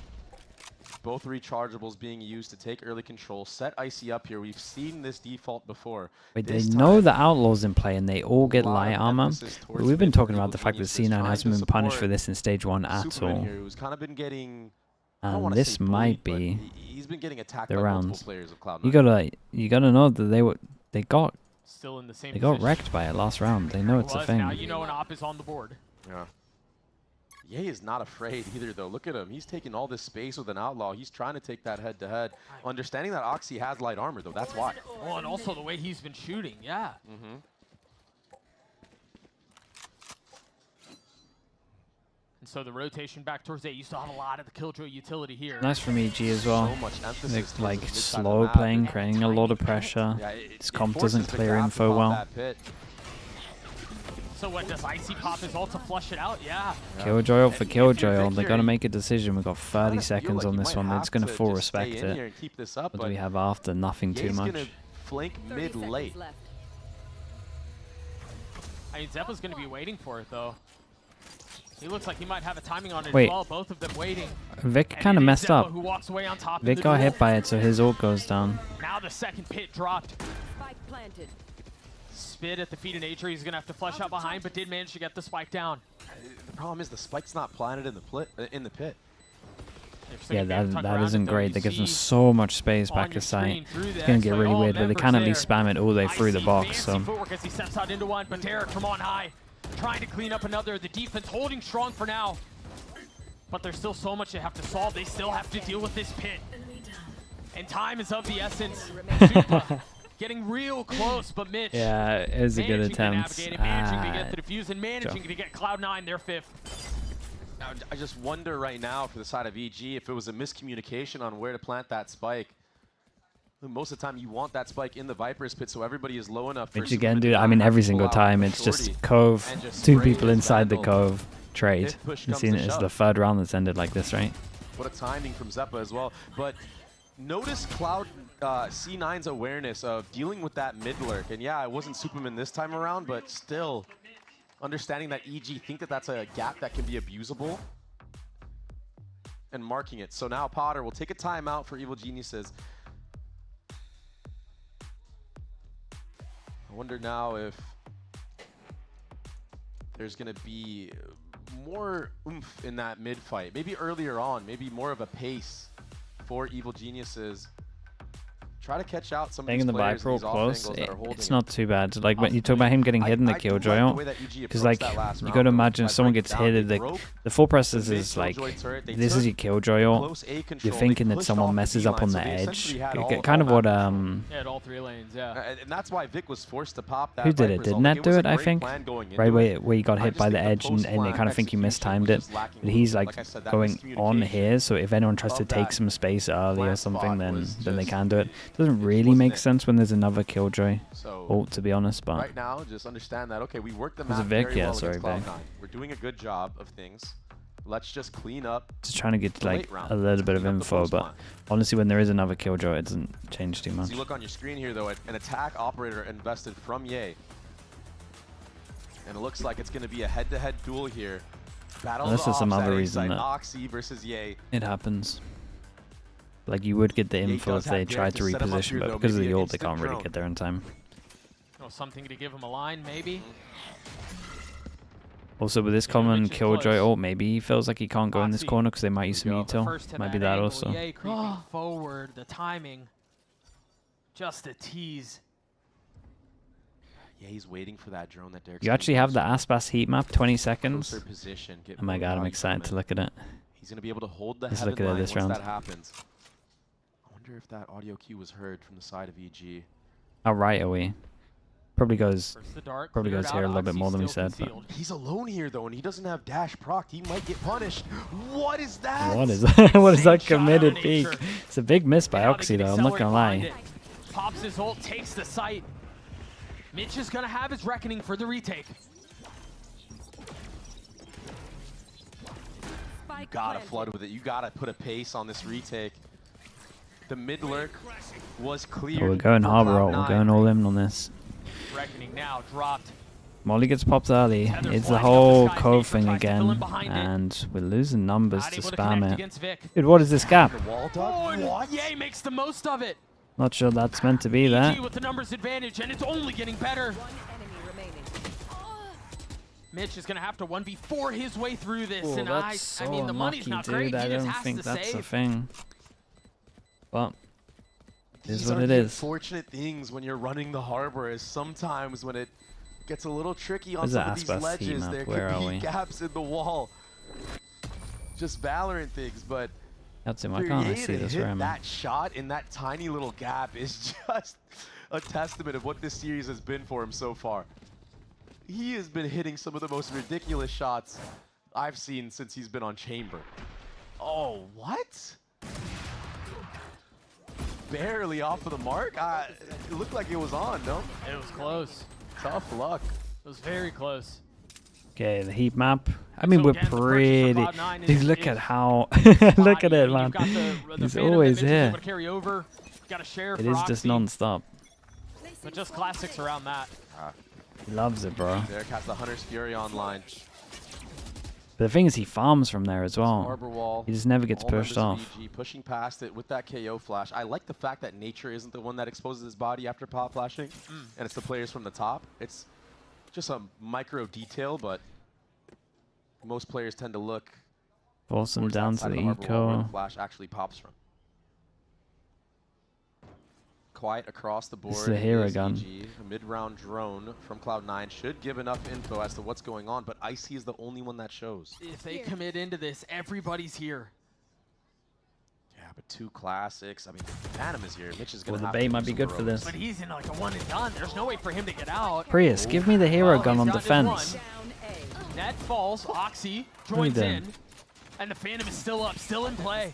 S3: Both rechargeables being used to take early control. Set Icy up here. We've seen this default before.
S1: Wait, they
S3: This
S1: know
S3: time,
S1: the Outlaw's in play and they all get
S3: a lot
S1: light
S3: of
S1: armor.
S3: emphasis
S1: But
S3: towards
S1: we've been
S3: mid for
S1: talking about
S3: Evil
S1: the fact that
S3: Geniuses,
S1: C9
S3: trying
S1: hasn't
S3: to
S1: been punished for
S3: support
S1: this in stage 1 at
S3: Superman
S1: all.
S3: here, who's kind of been getting, I don't
S1: And
S3: want to
S1: this
S3: say bullied,
S1: might
S3: but
S1: be
S3: he's been getting attacked
S1: the
S3: by multiple
S1: rounds.
S3: players of Cloud9.
S1: You gotta know that they got
S2: Still in the same
S1: They got
S2: position.
S1: wrecked by it last round. They know it's a
S2: Now
S1: thing.
S2: you know an op is on the board.
S3: Yeah. Ye is not afraid either, though. Look at him. He's taking all this space with an Outlaw. He's trying to take that head-to-head. Understanding that Oxy has light armor, though. That's why.
S2: Well, and also the way he's been shooting, yeah.
S3: Mm-hmm.
S2: And so the rotation back towards A, you still have a lot of the Killjoy utility here.
S1: Nice from EG as well.
S3: So much emphasis
S1: They're
S3: towards
S1: like
S3: the mid-side of the
S1: slow
S3: map.
S1: playing, creating a lot of pressure.
S3: Yeah,
S1: This
S3: it
S1: comp
S3: forces
S1: doesn't
S3: the
S1: clear
S3: Grab to
S1: info
S3: pop
S1: well.
S3: that pit.
S2: So what, does Icy pop his ult to flush it out? Yeah.
S1: Killjoy ult for
S3: And if you're
S1: Killjoy ult. They
S3: Vic
S1: gotta
S3: here,
S1: make a decision. We've got 30
S3: kinda feel
S1: seconds
S3: like
S1: on
S3: you
S1: this
S3: might
S1: one. They're
S3: have
S1: just gonna
S3: to
S1: full
S3: just stay
S1: respect
S3: in
S1: it.
S3: here and keep this up,
S1: What do
S3: but
S1: we have after? Nothing too
S3: Ye's
S1: much.
S3: gonna flank
S4: 30
S3: mid
S4: seconds
S3: late.
S4: left.
S2: I mean, Zeppa's going to be waiting for it, though. He looks like he might have a timing on it
S1: Wait.
S2: as well. Both of them waiting.
S1: Vic
S2: And
S1: kind
S2: it
S1: of
S2: is
S1: messed
S2: Zeppa
S1: up.
S2: who walks away on top in
S1: Vic
S2: the
S1: got
S2: duel.
S1: hit by it, so his ult goes down.
S2: Now the second pit dropped.
S4: Spike planted.
S2: Spit at the feet of nature. He's going to have to flush out behind, but did manage to get the spike down.
S3: The problem is the spike's not planted in the pit.
S1: Yeah, that isn't
S2: though.
S1: great.
S2: You
S1: That gives them
S2: see
S1: so much space
S2: on
S1: back
S2: your
S1: to sight.
S2: screen through the
S1: It's gonna get
S2: X-Ray,
S1: really
S2: all
S1: weird, but they
S2: members
S1: can at
S2: there.
S1: least spam it all the way through the
S2: Icy
S1: box.
S2: fancy
S1: So
S2: footwork as he steps out into one, but Derek from on high trying to clean up another. The defense holding strong for now, but there's still so much they have to solve. They still have to deal with this pit, and time is of the essence. Zupa getting real close, but Mitch
S1: yeah, it was a good
S2: managing to
S1: attempt.
S2: navigate it, managing to get the defuse, and managing to get Cloud9 their 5th.
S3: Now, I just wonder right now for the side of EG if it was a miscommunication on where to plant that spike. Most of the time you want that spike in the Viper's pit so everybody is low enough for
S1: Which
S3: Superman
S1: again,
S3: to
S1: dude, I
S3: not
S1: mean,
S3: have
S1: every
S3: to
S1: single
S3: pull out
S1: time
S3: the
S1: it's just
S3: shorty
S1: cove,
S3: and just
S1: 2
S3: spray
S1: people
S3: this
S1: inside the
S3: vandal.
S1: cove, trade.
S3: If push
S1: You've
S3: comes
S1: seen
S3: to
S1: it. It's
S3: shove.
S1: the 3rd round that's ended like this, right?
S3: What a timing from Zeppa as well. But notice Cloud C9's awareness of dealing with that mid lurk. And yeah, it wasn't Superman this time around, but still understanding that EG think that that's a gap that can be abusable and marking it. So now Potter will take a timeout for Evil Geniuses. I wonder now if there's going to be more oomph in that mid fight. Maybe earlier on, maybe more of a pace for Evil Geniuses. Try to catch out some of
S1: Staying
S3: these
S1: in the
S3: players
S1: Viper
S3: in these off
S1: close,
S3: angles that are holding
S1: it's
S3: it.
S1: not too bad. Like when you talk about him getting hit in the Killjoy ult, because like you got to imagine if someone gets hit, the full presses is like this is your Killjoy ult. You're thinking that someone messes up on the edge. Kind of what
S2: Yeah, at all 3 lanes, yeah.
S3: And that's why Vic was forced to pop that.
S1: who did it?
S3: Viper's
S1: Did
S3: ult.
S1: Net
S3: Like,
S1: do
S3: was a
S1: it? I
S3: great
S1: think
S3: plan going
S1: right
S3: into it.
S1: where you got
S3: I
S1: hit
S3: just
S1: by the
S3: think
S1: edge and they
S3: post-plan
S1: kind of think you
S3: execution
S1: mistimed
S3: was
S1: it.
S3: just lacking
S1: But
S3: a
S1: he's
S3: little
S1: like
S3: bit. Like I said, that
S1: going on
S3: miscommunication
S1: here, so if anyone tries to
S3: of
S1: take
S3: that
S1: some space early or
S3: plant
S1: something,
S3: spot
S1: then
S3: was
S1: they
S3: just-
S1: can do it. Doesn't really
S3: wasn't
S1: make
S3: it.
S1: sense when there's another Killjoy
S3: So
S1: ult, to be honest, but
S3: right now, just understand that, okay, we worked the
S1: Was
S3: map
S1: it Vic?
S3: very
S1: Yeah,
S3: well
S1: sorry,
S3: against
S1: Vic.
S3: Cloud9. We're doing a good job of things. Let's just clean up.
S1: just trying to get
S3: the
S1: like
S3: late round.
S1: a little bit of
S3: Clean up the
S1: info. But
S3: post-plan.
S1: honestly, when there is another Killjoy, it doesn't change too much.
S3: So you look on your screen here, though, an attack operator invested from Ye. And it looks like it's going to be a head-to-head duel here. Battle
S1: Unless
S3: of
S1: there's
S3: the
S1: some
S3: ops
S1: other
S3: at
S1: reason
S3: A-side,
S1: that-
S3: Oxy versus Ye.
S1: It happens. Like you would get the
S3: Ye
S1: info
S3: does
S1: if they
S3: have
S1: tried
S3: Derek
S1: to
S3: to set him up
S1: reposition,
S3: here,
S1: but
S3: though,
S1: because of
S3: maybe
S1: the
S3: an
S1: ult, they
S3: instant
S1: can't really
S3: drone.
S1: get there in time.
S2: Something to give him a line, maybe.
S1: Also, with this
S2: Yeah,
S1: common
S2: Mitch is
S1: Killjoy
S2: close.
S1: ult, maybe he feels like he can't go in this
S2: Oxy.
S1: corner because they might use some
S3: Here we go.
S1: util.
S2: First to
S1: Might be
S2: that
S1: that
S2: angle,
S1: also.
S2: Ye creeping forward, the timing. Just a tease.
S3: Yeah, he's waiting for that drone that Derek's
S1: You
S3: gonna
S1: actually have
S3: use.
S1: the Aspas heat map, 20 seconds.
S3: Closer position, get
S1: Oh my
S3: more
S1: god, I'm
S3: value
S1: excited
S3: from
S1: to
S3: it.
S1: look at it.
S3: He's going to be able to hold the
S1: Let's
S3: heaven
S1: look at it
S3: line
S1: this
S3: once
S1: round.
S3: that happens. I wonder if that audio cue was heard from the side of EG.
S1: How right are we? Probably goes.
S2: First the dark,
S1: Probably
S2: cleared
S1: goes
S2: out,
S1: here a little bit
S2: Oxy
S1: more than we
S2: still
S1: said, but-
S2: concealed.
S3: He's alone here, though, and he doesn't have dash proc. He might get punished. What is that?
S1: What is that? What is that
S2: Insane shot out of
S1: committed peak?
S2: nature.
S1: It's a big miss by
S2: Now they
S1: Oxy
S2: can
S1: though. I'm not
S2: accelerate
S1: gonna
S2: behind
S1: lie.
S2: it. Pops his ult, takes the site. Mitch is gonna have his reckoning for the retake.
S4: Spike
S3: Gotta
S4: planted.
S3: flood with it. You gotta put a pace on this retake. The mid lurk was cleared.
S1: Oh, we're going
S3: for
S1: harbor ult.
S3: Cloud9.
S1: We're going all in on this.
S2: Reckoning now dropped.
S1: Molly gets popped early.
S2: Tether's
S1: It's the
S2: lining up
S1: whole
S2: the sky.
S1: cove
S2: Vapor
S1: thing
S2: tries to fill in
S1: again,
S2: behind it.
S1: and we're losing numbers
S2: Not
S1: to
S2: able to
S1: spam
S2: connect
S1: it.
S2: against Vic.
S1: Dude, what is this gap?
S3: The wall
S2: Oh,
S3: dog.
S2: and
S3: What?
S2: Ye makes the most of it.
S1: Not sure that's meant to be
S2: EG
S1: that.
S2: with the numbers advantage, and it's only getting better.
S4: One enemy remaining.
S2: Mitch is gonna have to 1v4 his way through this,
S1: Oh,
S2: and
S1: that's so
S2: I mean the money's
S1: unlucky,
S2: not
S1: dude.
S2: great.
S1: I
S2: He just
S1: don't
S2: has
S1: think
S2: to
S1: that's the
S2: save.
S1: thing. But it is
S3: These
S1: what
S3: are
S1: it
S3: the
S1: is.
S3: unfortunate things when you're running the harbor is sometimes when it gets a little tricky on
S1: Where's
S3: some
S1: the
S3: of these
S1: Icebox heat
S3: ledges,
S1: map?
S3: there
S1: Where
S3: could
S1: are
S3: be
S1: we?
S3: gaps in the wall. Just Valorant things, but
S1: That's him.
S3: for
S1: Why can't I
S3: Ye
S1: see
S3: to
S1: this
S3: hit
S1: rim?
S3: that shot in that tiny little gap is just a testament of what this series has been for him so far. He has been hitting some of the most ridiculous shots I've seen since he's been on Chamber. Oh, what? Barely off of the mark? It looked like it was on, no?
S2: It was close.
S3: Tough luck.
S2: It was very close.
S1: Okay, the heat map. I mean,
S2: So
S1: we're
S2: again, the purchase for
S1: pretty.
S2: Cloud9
S1: Dude,
S2: is-
S1: look
S2: is
S1: at how. Look at it,
S2: You've
S1: man.
S2: got the
S1: He's
S2: Phantom that
S1: always
S2: Mitch is
S1: here.
S2: able to carry over. Got to share
S1: It
S2: for
S1: is just
S2: Oxy,
S1: non-stop.
S2: but just classics around that.
S1: He loves it, bro.
S3: Derek has the Hunter's Fury online.
S1: But the thing is, he farms from there as well.
S3: Harbor wall.
S1: He just never gets
S3: all
S1: pushed
S3: members
S1: off.
S3: of EG pushing past it with that KO flash. I like the fact that Nature isn't the one that exposes his body after pop flashing, and it's the players from the top. It's just a micro detail, but most players tend to look
S1: Force him
S3: towards that
S1: down
S3: side
S1: to
S3: of
S1: the
S3: harbor wall where the
S1: eco.
S3: flash actually pops from. Quiet across the board.
S1: This is a hero
S3: is
S1: gun.
S3: EG. A mid-round drone from Cloud9 should give enough info as to what's going on, but Icy is the only one that shows.
S2: If they commit into this, everybody's here.
S3: Yeah, but two classics. I mean, Phantom is here. Mitch is going
S1: Well,
S3: to
S1: the
S3: have
S1: bait
S3: to
S1: might
S3: do
S1: be
S3: some
S1: good for
S3: heroics.
S1: this.
S2: But he's in like a one and done. There's no way for him to get out.
S1: Prius, give me the hero
S2: Well,
S1: gun
S2: he's
S1: on
S2: gotten his
S1: defense.
S4: Down A.
S2: Net falls. Oxy
S1: are you
S2: joins
S1: doing?
S2: in. And the Phantom is still up, still in play.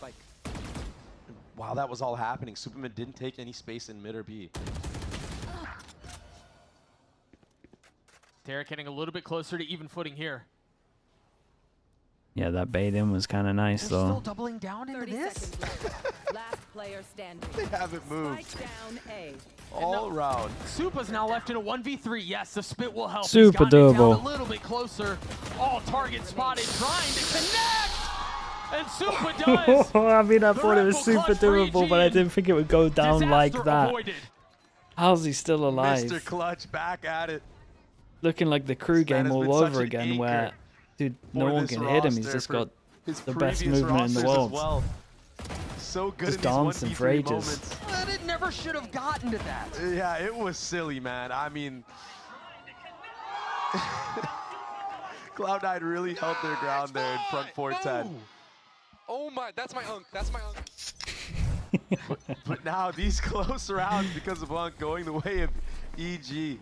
S3: While that was all happening, Superman didn't take any space in mid or B.
S2: Derek getting a little bit closer to even footing here.
S1: Yeah, that bait in was kind of nice,
S2: They're still
S1: though.
S2: doubling down into
S4: 30
S2: this.
S4: seconds left. Last player standing.
S3: They haven't moved
S4: Spike down A.
S3: all around.
S2: Supa's now left in a 1v3. Yes, the spit will help.
S1: Super
S2: He's gotten it down
S1: doable.
S2: a little bit closer. All target spotted, trying to connect. And Supa does.
S1: I mean, I
S2: The
S1: thought it was
S2: Red Bull
S1: super
S2: clutch for
S1: doable, but I
S2: EG.
S1: didn't think it would go down like
S2: Disaster
S1: that.
S2: avoided.
S1: How's he still alive?
S3: Mr. Clutch back at it.
S1: Looking like the crew
S3: This man
S1: game
S3: has been
S1: all
S3: such
S1: over
S3: an
S1: again,
S3: anchor
S1: where, dude, no
S3: for
S1: one
S3: this
S1: can hit him. He's
S3: roster
S1: just
S3: for
S1: got
S3: his
S1: the best
S3: previous
S1: movement in the
S3: rosters
S1: world.
S3: as well. So good
S1: Just
S3: in these
S1: dancing
S3: 1v3
S1: for ages.
S3: moments.
S2: But it never should have gotten to that.
S3: Yeah, it was silly, man. I mean, Cloud9 really held their ground there in front 410.
S5: No. Oh my, that's my unk. That's my unk.
S3: But now these close rounds, because of Unk going the way of EG.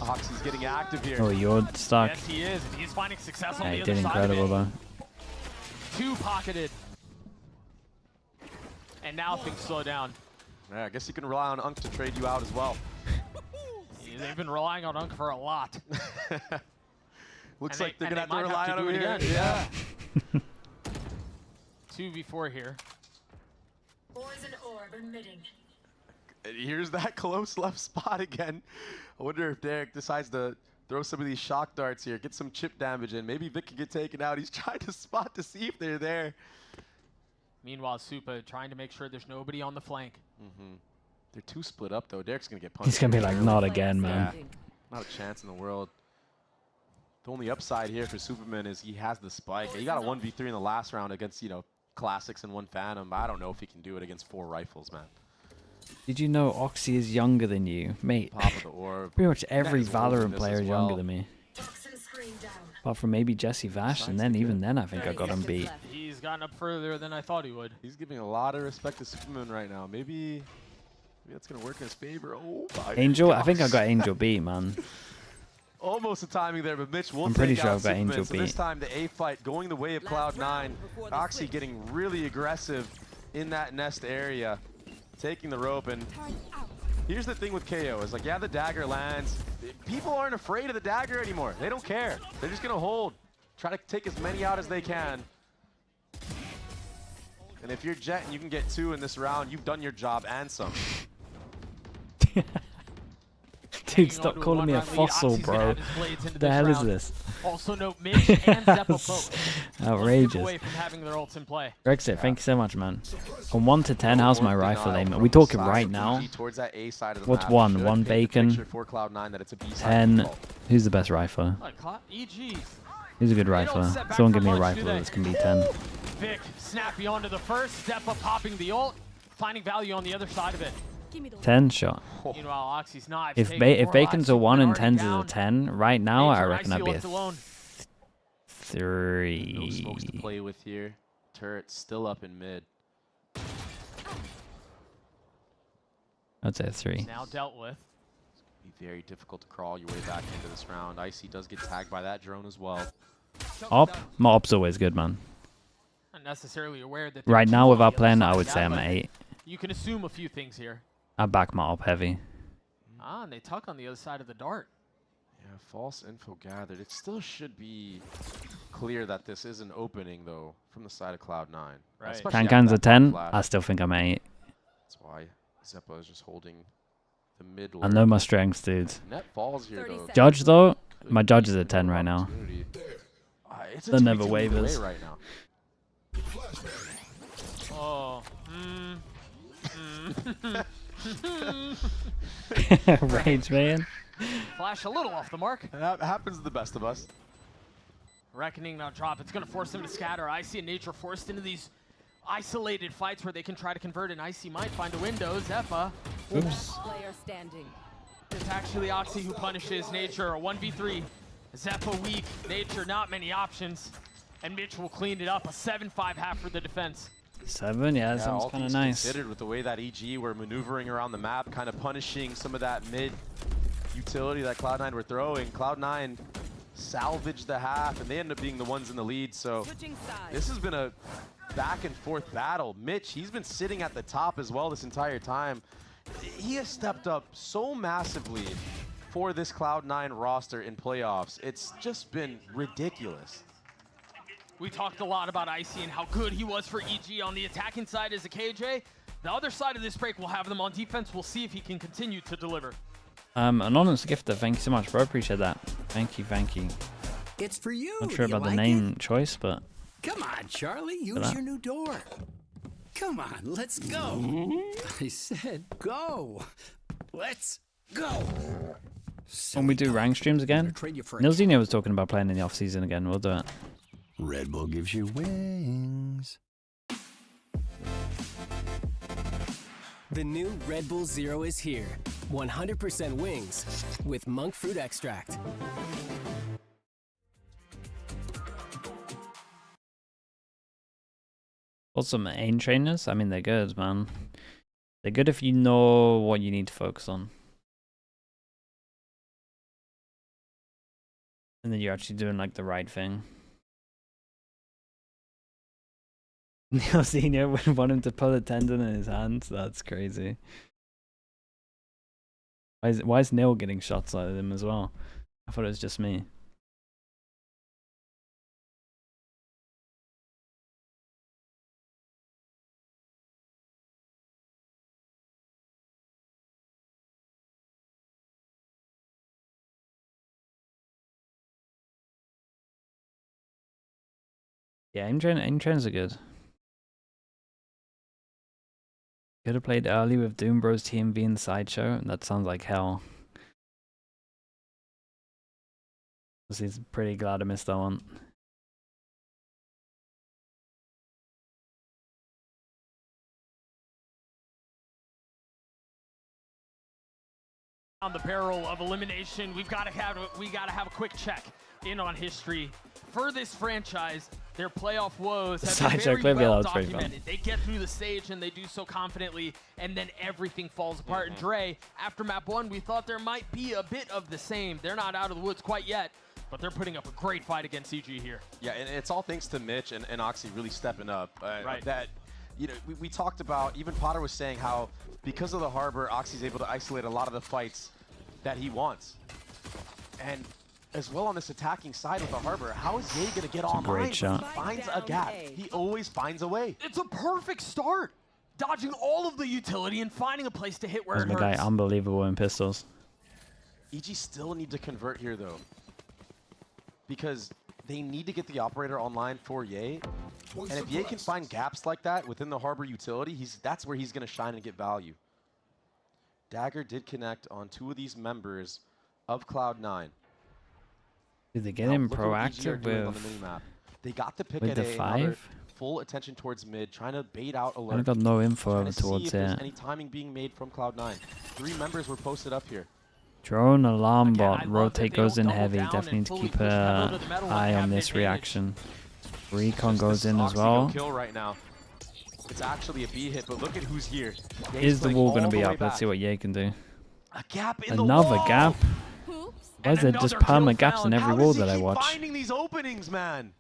S3: Oxy's getting active here.
S1: Oh, you're stuck.
S2: Yes, he is. And he's finding success on
S1: Yeah,
S2: the
S1: he
S2: other
S1: did
S2: side
S1: incredible,
S2: of it.
S1: though.
S2: Two pocketed. And now things slow down.
S3: Yeah, I guess you can rely on Unk to trade you out as well.
S2: They've been relying on Unk for a lot.
S3: Looks
S2: And
S3: like
S2: they-
S3: they're going to
S2: and
S3: have to
S2: they might
S3: rely
S2: have
S3: on
S2: to
S3: him
S2: do it
S3: here.
S2: again.
S3: Yeah.
S2: 2v4 here.
S6: Poison orb emitting.
S3: And here's that close left spot again. I wonder if Derek decides to throw some of these shock darts here, get some chip damage in. Maybe Vic can get taken out. He's trying to spot to see if they're there.
S2: Meanwhile, Supa trying to make sure there's nobody on the flank.
S3: They're too split up, though. Derek's going to get punched.
S1: He's gonna be
S3: here
S1: like,
S3: early.
S1: not
S4: Player
S1: again, man.
S4: standing.
S3: Not a chance in the world. The only upside here for Superman is he has the spike. He got a 1v3 in the last round against, classics and one Phantom. I don't know if he can do it against 4 rifles, man.
S1: Did you know Oxy is younger than you? Mate,
S3: Pop of the orb.
S1: pretty much every
S3: That is holding
S1: Valorant
S3: this
S1: player
S3: as
S1: is younger
S3: well.
S1: than me.
S6: Toxin screen down.
S1: Apart from maybe Jesse Vash, and then even then I think I got him
S4: 30
S1: beat.
S4: seconds left.
S2: He's gotten up further than I thought he would.
S3: He's giving a lot of respect to Superman right now. Maybe that's going to work in his favor. Oh, my
S1: Angel, I think I
S3: gosh.
S1: got Angel beat, man.
S3: Almost the timing there, but Mitch will
S1: I'm pretty
S3: take
S1: sure
S3: out
S1: I've got
S3: Superman.
S1: Angel
S3: So this
S1: beat.
S3: time the A fight going the way of
S4: Last
S3: Cloud9.
S4: round before the
S3: Oxy
S4: switch.
S3: getting really aggressive in that nest area, taking the rope. And here's the thing with KO is like, yeah, the dagger lands. People aren't afraid of the dagger anymore. They don't care. They're just going to hold. Try to take as many out as they can. And if you're Jet and you can get 2 in this round, you've done your job and some.
S1: Dude, stop calling me a fossil, bro. What the hell is this?
S2: Also note Mitch and Zeppa both
S1: Outrageous.
S2: away from having their ults in play.
S1: Brexit, thank you so much, man. On 1 to 10, how's my rifle aim? Are we talking right now? What's 1? 1 bacon. 10. Who's the best rifler?
S2: EG.
S1: Who's a good rifler? Someone give me a rifle that's can be 10.
S2: Vic, snappy onto the first. Zeppa popping the ult. Finding value on the other side of it.
S1: 10 shot.
S2: Meanwhile, Oxy's knife.
S1: If bacon's a 1 and 10's is a 10, right now I reckon I'd be a 3.
S3: No smokes to play with here. Turret still up in mid.
S1: I'd say a 3.
S2: Now dealt with.
S3: It's be very difficult to crawl your way back into this round. Icy does get tagged by that drone as well.
S1: Op? My op's always good, man.
S2: Not necessarily aware that
S1: Right now, without playing, I would say I'm an 8.
S2: You can assume a few things here.
S1: I back my op heavy.
S2: Ah, and they tuck on the other side of the dart.
S3: Yeah, false info gathered. It still should be clear that this is an opening, though, from the side of Cloud9.
S2: Right.
S1: Cancan's a 10. I still think I'm an 8.
S3: That's why Zeppa is just holding the mid.
S1: I know my strengths, dude.
S3: Net falls here, though.
S1: Judge, though, my judge is a 10 right now.
S3: It's a
S1: That never
S3: 2v2
S1: wavers.
S3: right now.
S2: Oh.
S1: Rage, man.
S2: Flash a little off the mark.
S3: That happens to the best of us.
S2: Reckoning now drop. It's going to force them to scatter. Icy and Nature forced into these isolated fights where they can try to convert, and Icy might find a window. Zeppa.
S1: Oops.
S4: Player standing.
S2: It's actually Oxy who punishes Nature. A 1v3. Zeppa weak. Nature not many options. And Mitch will clean it up. A 7-5 half for the defense.
S1: 7, yeah, that sounds kind of nice.
S3: Considered with the way that EG were maneuvering around the map, kind of punishing some of that mid utility that Cloud9 were throwing. Cloud9 salvaged the half, and they ended up being the ones in the lead. So this has been a back and forth battle. Mitch, he's been sitting at the top as well this entire time. He has stepped up so massively for this Cloud9 roster in playoffs. It's just been ridiculous.
S2: We talked a lot about Icy and how good he was for EG on the attacking side as a KJ. The other side of this break will have them on defense. We'll see if he can continue to deliver.
S1: Anonymous Gifter, thank you so much, bro. Appreciate that. Thank you, thank you.
S7: It's for you.
S1: Not sure about the name choice, but...
S7: Come on, Charlie. Use your new door. Come on, let's go. I said go. Let's go.
S1: When we do rank streams again, Nilzino was talking about playing in the off-season again. We'll do it.
S7: Red Bull gives you wings.
S8: The new Red Bull Zero is here. 100% wings with monk fruit extract.
S1: Also, aim trainers, I mean, they're good, man. They're good if you know what you need to focus on. And then you're actually doing, like, the right thing. Neil Senior would want him to pull a tendon in his hands. That's crazy. Why is Neil getting shots like him as well? I thought it was just me. Yeah, aim trains are good. Could have played early with Doom Bros TMV in the sideshow. That sounds like hell. He's pretty glad I missed that one.
S2: On the barrel of elimination, we gotta have a quick check in on history. For this franchise, their playoff woes have been very well documented. They get through the stage and they do so confidently, and then everything falls apart. And Dre, after map 1, we thought there might be a bit of the same. They're not out of the woods quite yet, but they're putting up a great fight against EG here. Yeah, and it's all thanks to Mitch and Oxy really stepping up. Right. That, you know, we talked about, even Potter was saying how because of the Harbor, Oxy's able to isolate a lot of the fights that he wants. And
S3: as well on this attacking side with the Harbor. How is Ye going to get online?
S1: great shot.
S3: He finds a gap. He always finds a way.
S2: It's a perfect start. Dodging all of the utility and finding a place to hit where
S1: There's
S2: it
S1: my guy,
S2: hurts.
S1: unbelievable in pistols.
S3: EG still need to convert here, though, because they need to get the operator online for Ye. And if Ye can find gaps like that within the Harbor utility, that's where he's going to shine and get value. Dagger did connect on 2 of these members of Cloud9.
S1: Did they get
S3: Now,
S1: him
S3: look at what EG are
S1: proactive
S3: doing on the
S1: with
S3: minimap. They got the pick
S1: with
S3: at
S1: the
S3: A, now they're
S1: 5?
S3: full attention towards mid, trying to bait out
S1: I
S3: alert.
S1: got no info
S3: Trying
S1: over
S3: to see
S1: towards
S3: if there's
S1: it.
S3: any timing being made from Cloud9. 3 members were posted up here.
S1: Drone alarm
S2: Again, I
S1: bot.
S2: love
S1: Rotate
S2: that they
S1: goes
S2: don't
S1: in
S2: double
S1: heavy.
S2: down
S1: Definitely need
S2: and
S1: to
S2: fully
S1: keep
S2: push pedal
S1: an
S2: to the metal and
S1: eye
S2: have
S1: on
S2: an
S1: this
S2: advantage.
S1: reaction. Recon
S3: Just
S1: goes
S3: this
S1: in as
S3: Oxy
S1: well.
S3: go kill right now. It's actually a B hit, but look at who's here. Ye's
S1: Is the
S3: playing
S1: wall
S3: all
S1: going to
S3: the
S1: be
S3: way
S1: up? Let's
S3: back.
S1: see what Ye can do.
S3: A gap in the
S1: Another
S3: wall.
S1: gap? Why is there
S2: And
S1: just
S2: another
S1: permanent
S2: kill
S1: gaps in
S2: found.
S1: every
S3: How
S1: wall
S3: does he
S1: that I
S3: keep
S1: watch?
S3: finding these openings, man?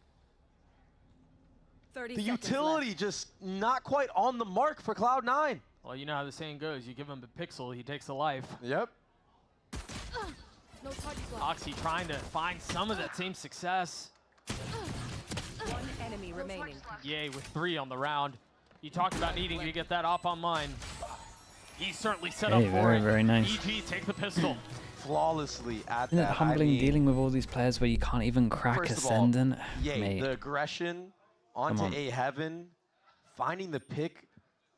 S4: 30
S3: The
S4: seconds
S3: utility
S4: left.
S3: just not quite on the mark for Cloud9.
S2: Well, you know how the saying goes. You give him a pixel, he takes a life.
S3: Yep.
S2: Oxy trying to find some of that same success.
S4: One enemy remaining.
S2: Ye with 3 on the round. You talked about needing to get that op online. He's certainly set up
S1: Hey,
S2: for
S1: very,
S2: it.
S1: very nice.
S2: EG, take the pistol.
S3: Flawlessly at
S1: Isn't it
S3: that.
S1: humbling
S3: I mean,
S1: dealing with all these players where you can't even crack
S3: first of all,
S1: ascendant?
S3: Ye,
S1: Mate,
S3: the aggression onto
S1: on.
S3: A heaven, finding the pick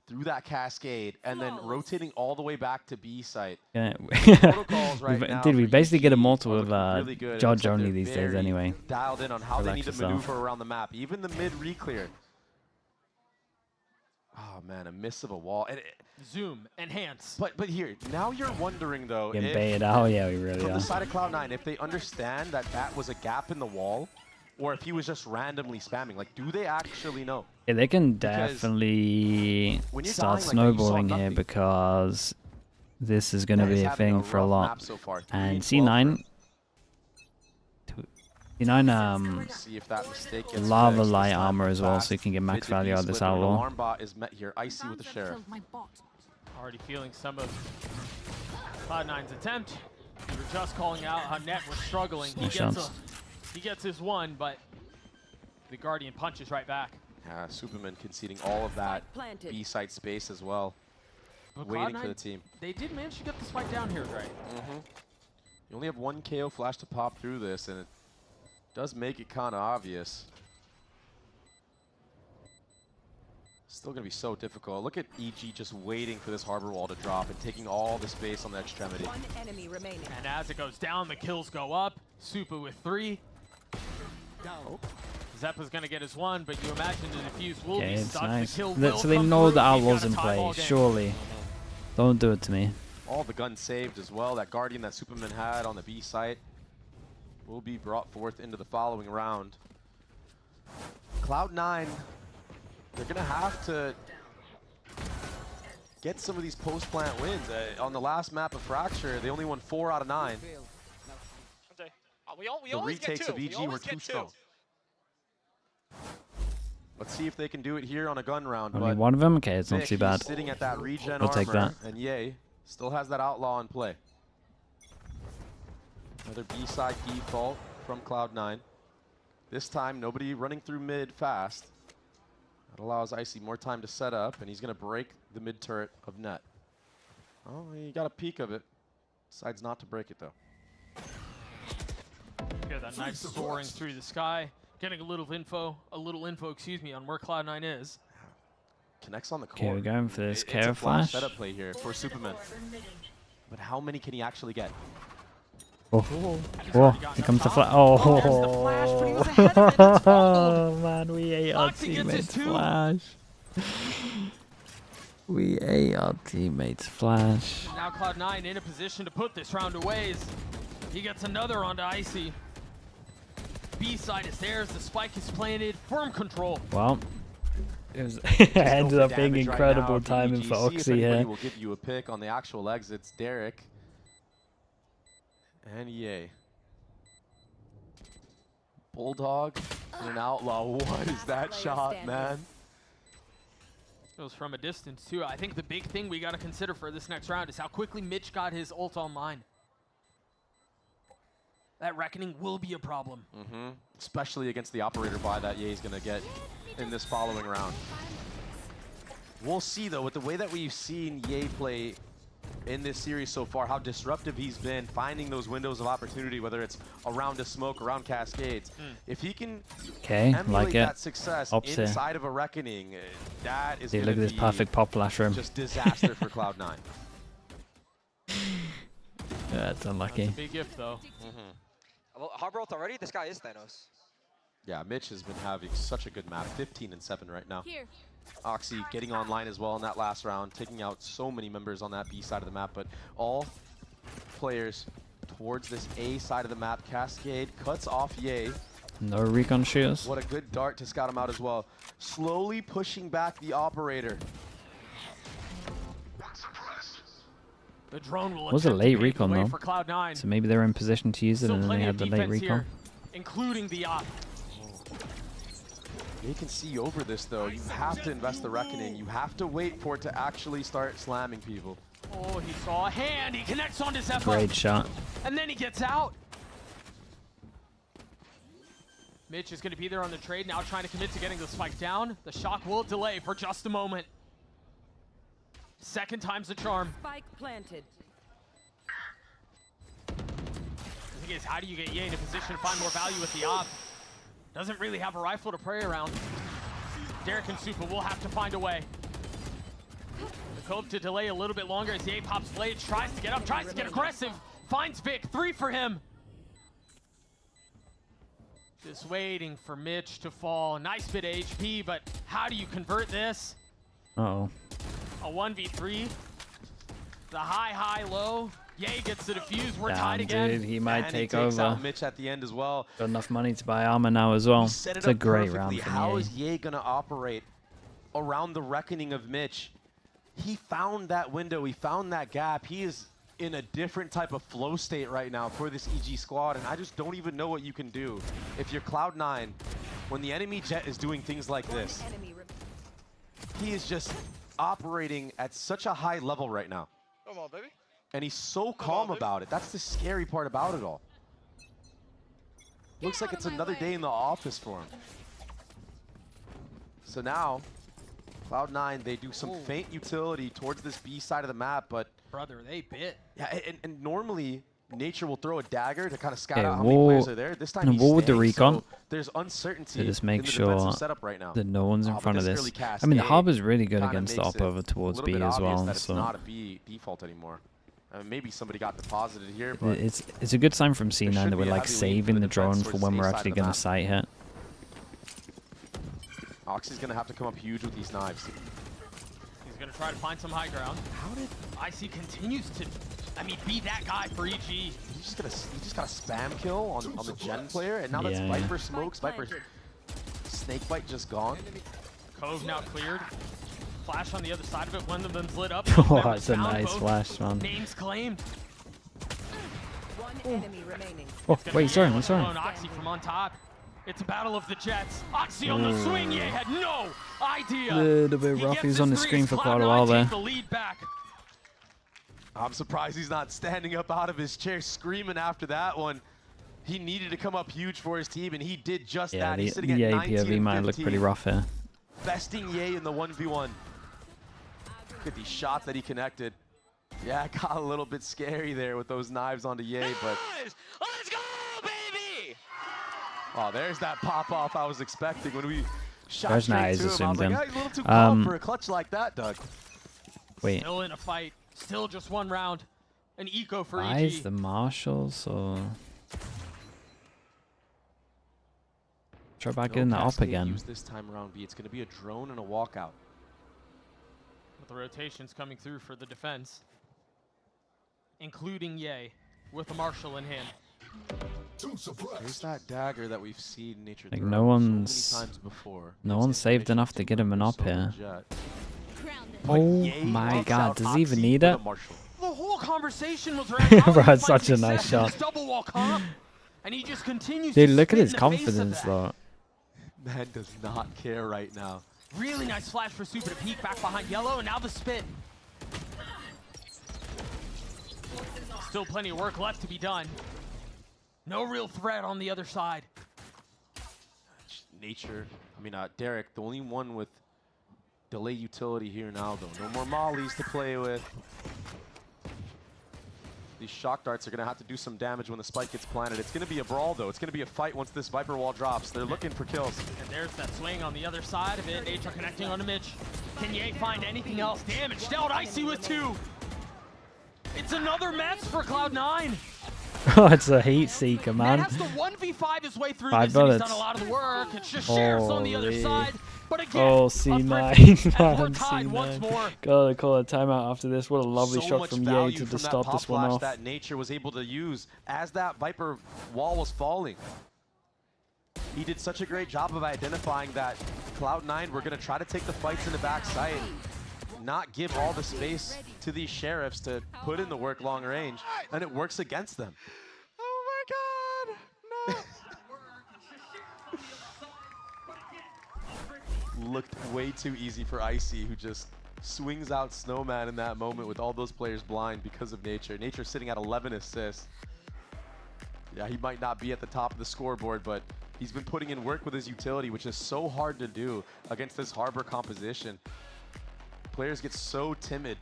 S3: through that cascade, and then rotating all the way back to B site.
S1: yeah.
S3: Protocols right now
S1: Dude, we
S3: for
S1: basically get
S3: EG
S1: immortal
S3: are
S1: with
S3: looking really good. It
S1: Judge
S3: looks like
S1: only
S3: they're
S1: these days
S3: very
S1: anyway.
S3: dialed in on how they need
S1: Relax
S3: to
S1: yourself.
S3: maneuver around the map. Even the mid re-clear. Oh man, a miss of a wall.
S2: Zoom, enhance.
S3: But here, now you're wondering though,
S1: Getting
S3: if
S1: baited out. Yeah, we really
S3: from
S1: are.
S3: the side of Cloud9, if they understand that that was a gap in the wall, or if he was just randomly spamming. Like, do they actually know?
S1: Yeah, they can
S3: Because
S1: definitely
S3: when you're
S1: start
S3: dying like that, you saw
S1: snowballing here
S3: nothing.
S1: because this is going to
S3: That is
S1: be a
S3: having
S1: thing for a
S3: rough
S1: lot.
S3: map so far. 3
S1: And
S3: 12 for him.
S1: C9
S3: See if that mistake gets
S1: lava
S3: fixed.
S1: light
S3: This time
S1: armor as well,
S3: fast.
S1: so you can get max
S3: Mid to B
S1: value out of this
S3: split, but an
S1: outlaw.
S3: Alarm bot is met here. Icy with the sheriff.
S2: Already feeling some of Cloud9's attempt. We were just calling out how Net was struggling.
S1: Nice shots.
S2: He gets his one, but the Guardian punches right back.
S3: Yeah, Superman conceding all of that
S4: Planted.
S3: B site space as well.
S2: But
S3: Waiting for
S2: Cloud9,
S3: the team.
S2: They did manage to get the spike down here, right?
S3: You only have 1 KO flash to pop through this, and it does make it kind of obvious. Still going to be so difficult. Look at EG just waiting for this harbor wall to drop and taking all the space on the extremity.
S4: One enemy remaining.
S2: And as it goes down, the kills go up. Supa with 3. Zeppa's going to get his 1, but you imagine the defuse will
S1: Okay,
S2: be
S1: it's
S2: stuck.
S1: nice.
S2: The kill
S1: So
S2: will
S1: they
S2: come
S1: know
S2: through.
S1: the
S2: He's
S1: outlaw's
S2: got a
S1: in
S2: tie
S1: play.
S2: ball game.
S1: Surely. Don't do it to me.
S3: All the guns saved as well. That Guardian that Superman had on the B site will be brought forth into the following round. Cloud9, they're going to have to get some of these post-plant wins. On the last map of Fracture, they only won 4 out of 9.
S5: We
S3: The
S5: always get
S3: retakes
S5: 2.
S3: of
S5: We
S3: EG were
S5: always
S3: too
S5: get 2.
S3: strong. Let's see if they can do it here on a gun round.
S1: Only
S3: but
S1: one of them? Okay, it's not
S3: Vic,
S1: too
S3: he's
S1: bad.
S3: sitting at that regen
S1: We'll take
S3: armor,
S1: that.
S3: and Ye still has that outlaw in play. Another B-side default from Cloud9. This time, nobody running through mid fast. That allows Icy more time to set up, and he's going to break the mid turret of Net. Oh, he got a peek of it. Decides not to break it, though.
S2: Hear that knife soaring through the sky. Getting a little info, excuse me, on where Cloud9 is.
S3: Connects on the core.
S1: Okay, we're going for this
S3: It's
S1: care
S3: a flash
S1: flash.
S3: setup play here for Superman. But how many can he actually get?
S1: Oh, here comes the flash. Oh, oh man, we ate our
S2: Oxy gets his
S1: teammates'
S2: 2.
S1: flash. We ate our teammates' flash.
S2: Now Cloud9 in a position to put this round away. He gets another onto Icy. B side is theirs. The spike is planted. Firm control.
S1: Well, it was
S3: Just
S1: ended
S3: go
S1: up
S3: for
S1: being
S3: damage right
S1: incredible
S3: now for
S1: timing
S3: EG.
S1: for
S3: See if
S1: Oxy
S3: anybody
S1: here.
S3: will give you a pick on the actual exits. Derek and Ye. Bulldog and an outlaw. What is that
S4: Player
S3: shot,
S4: standing.
S3: man?
S2: Goes from a distance too. I think the big thing we got to consider for this next round is how quickly Mitch got his ult online. that Reckoning will be a problem.
S3: Especially against the operator buy that Ye's going to get in this following round. We'll see, though, with the way that we've seen Ye play in this series so far, how disruptive he's been, finding those windows of opportunity, whether it's around a smoke, around cascades. If he can emulate that success inside of a Reckoning, that is going to be
S1: look at this perfect pop flash room.
S3: just disaster for Cloud9.
S1: Yeah, it's unlucky.
S2: That's a big if, though.
S5: Well, Harbor ult already? This guy is Thanos.
S3: Yeah, Mitch has been having such a good map, 15 and 7 right now.
S4: Here.
S3: Oxy getting online as well in that last round, taking out so many members on that B side of the map, but all players towards this A side of the map. Cascade cuts off Ye.
S1: No recon shooters.
S3: What a good dart to scout him out as well. Slowly pushing back the operator.
S2: The drone will
S1: Was a late recon though,
S2: for Cloud9.
S1: so maybe they're in position to use it,
S2: Still
S1: and then they
S2: plenty
S1: had
S2: of
S1: the late
S2: defense
S1: recon.
S2: here, including the op.
S3: They can see over this though. You have to invest the Reckoning. You have to wait for it to actually start slamming people.
S2: Oh, he saw a hand. He connects onto Zephyr.
S1: Great shot.
S2: And then he gets out. Mitch is going to be there on the trade, now trying to commit to getting the spike down. The shock will delay for just a moment. Second time's the charm.
S4: Spike planted.
S2: The thing is, how do you get Ye in a position to find more value with the op? Doesn't really have a rifle to pray around. Derek and Supa will have to find a way. The Cove to delay a little bit longer as Ye pops blades, tries to get up, tries to get aggressive. Finds Vic, 3 for him. Just waiting for Mitch to fall. Nice bit of HP, but how do you convert this?
S1: Uh-oh.
S2: A 1v3. The high, low. Ye gets the defuse. We're tied again.
S1: Dude, he might
S3: And
S1: take
S3: he takes
S1: over.
S3: out Mitch at the end as well.
S1: Got enough money to buy armor now as well.
S3: Set
S1: It's
S3: it
S1: a
S3: up
S1: great
S3: perfectly.
S1: round for
S3: How
S1: Ye.
S3: is Ye going to operate around the Reckoning of Mitch? He found that window. He found that gap. He is in a different type of flow state right now for this EG squad, and I just don't even know what you can do. If you're Cloud9, when the enemy jet is doing things like this, he is just operating at such a high level right now.
S5: Come on, baby.
S3: And he's so calm about it. That's the scary part about it all. Looks like it's another day in the office for him. So now, Cloud9, they do some faint utility towards this B side of the map, but
S2: Brother, they bit.
S3: yeah, and normally Nature will throw a dagger to kind of scout
S1: Okay,
S3: out how many players are there. This time
S1: and
S3: he's
S1: what with the
S3: staying,
S1: recon?
S3: so there's uncertainty
S1: To just make
S3: in the
S1: sure
S3: defensive setup right now.
S1: that no one's in
S3: But
S1: front of
S3: this
S1: this.
S3: early
S1: I mean, the
S3: cascade
S1: Harbor's really good
S3: kinda
S1: against the
S3: makes
S1: op
S3: it
S1: over towards
S3: a
S1: B
S3: little bit
S1: as
S3: obvious
S1: well.
S3: that it's
S1: So
S3: not a B default anymore. Maybe somebody got deposited here, but
S1: it's a good sign from C9
S3: should
S1: that we're
S3: be a
S1: like
S3: heavy lead
S1: saving
S3: for
S1: the
S3: the defense
S1: drone for
S3: towards
S1: when
S3: the
S1: we're
S3: A side
S1: actually
S3: of the
S1: going to
S3: map.
S1: sight hit.
S3: Oxy's going to have to come up huge with these knives.
S2: He's going to try to find some high ground. How did IC continues to, I mean, be that guy for EG?
S3: He just got a spam kill on the Gen player, and now that's
S1: Yeah.
S3: Viper smokes. Viper Snakebite just gone.
S2: Cove now cleared. Flash on the other side of it. One of them's lit up.
S1: Oh,
S2: Members
S1: that's a
S2: found,
S1: nice
S2: both
S1: flash, man.
S2: Names claimed.
S4: One enemy remaining.
S1: Oh,
S2: It's gonna
S1: wait,
S2: be
S1: sorry,
S2: Ye
S1: I'm sorry.
S2: alone. Oxy from on top. It's a battle of the Jets. Oxy on the swing. Ye had no idea.
S1: Little bit
S2: He
S1: rough.
S2: gets
S1: He was
S2: his
S1: on the
S2: three.
S1: screen for quite a
S2: Cloud9
S1: while
S2: take
S1: there.
S2: the lead back.
S3: I'm surprised he's not standing up out of his chair screaming after that one. He needed to come up huge for his team, and he did just
S1: Yeah,
S3: that.
S1: the
S3: He's sitting at
S1: EA
S3: 19
S1: POV
S3: and
S1: might look
S3: 15,
S1: pretty rough here.
S3: besting Ye in the 1v1. Look at these shots that he connected. Yeah, it got a little bit scary there with those knives onto Ye, but
S5: Let's go, baby!
S3: oh, there's that pop-off I was expecting when we shot
S1: There's
S3: straight
S1: nice
S3: to him. I was
S1: assumed
S3: like,
S1: in.
S3: "Ah, he's a little too calm for a clutch like that, Doug."
S1: Wait,
S2: Still in a fight. Still just one round. An eco for
S1: why
S2: EG.
S1: is the Marshals or... Try back in the op
S3: Cascade
S1: again.
S3: used this time around B. It's going to be a drone and a walkout.
S2: With the rotations coming through for the defense. Including Ye. With a Marshal in hand.
S3: There's that dagger that we've seen Nature
S1: Like,
S3: throw
S1: no
S3: so
S1: one's-
S3: many times before.
S1: no
S3: Gives
S1: one's saved
S3: information
S1: enough to get him an op
S3: so
S1: here.
S3: legit.
S1: Oh
S3: Ye
S1: my
S3: knocks
S1: god,
S3: out
S1: does he even
S3: Oxy
S1: need
S3: with
S1: it?
S3: a Marshal.
S2: The whole conversation was around how
S1: Bro,
S2: he
S1: it's
S2: finds
S1: such a nice
S2: success in this
S1: shot.
S2: double wall comp, and he just continues
S1: Dude,
S2: to
S1: look at
S2: spit
S1: his
S2: in the face of
S1: confidence
S2: that.
S1: though.
S3: Man does not care right now.
S2: Really nice flash for Super to peek back behind yellow, and now the spit. Still plenty of work left to be done. No real threat on the other side.
S3: Nature. I mean, Derek, the only one with delay utility here now, though. No more mollies to play with. These shock darts are going to have to do some damage when the spike gets planted. It's going to be a brawl, though. It's going to be a fight once this Viper wall drops. They're looking for kills.
S2: And there's that swing on the other side of it. Nature connecting onto Mitch. Can Ye find anything else? Damage dealt. Icy with 2. It's another mess for Cloud9.
S1: Oh, it's a heat seeker, man.
S2: Man has to 1v5 his way through
S1: 5
S2: this, and he's
S1: bullets.
S2: done a lot of the work. It's just Sheriff's on the other
S1: Holy.
S2: side. But again,
S1: Oh,
S2: a
S1: C9,
S2: frick, and we're
S1: man,
S2: tied once more.
S1: C9. Gotta call a timeout after this. What a lovely
S3: So
S1: shot
S3: much
S1: from Ye
S3: value
S1: to
S3: from
S1: just
S3: that
S1: stop
S3: pop
S1: this one
S3: flash
S1: off.
S3: that Nature was able to use as that Viper wall was falling. He did such a great job of identifying that Cloud9 were going to try to take the fights in the back side, not give all the space to these Sheriffs to put in the work long range, and it works against them.
S5: Oh my god! No!
S3: Looked way too easy for Icy, who just swings out Snowman in that moment with all those players blind because of Nature. Nature sitting at 11 assists. Yeah, he might not be at the top of the scoreboard, but he's been putting in work with his utility, which is so hard to do against this Harbor composition. Players get so timid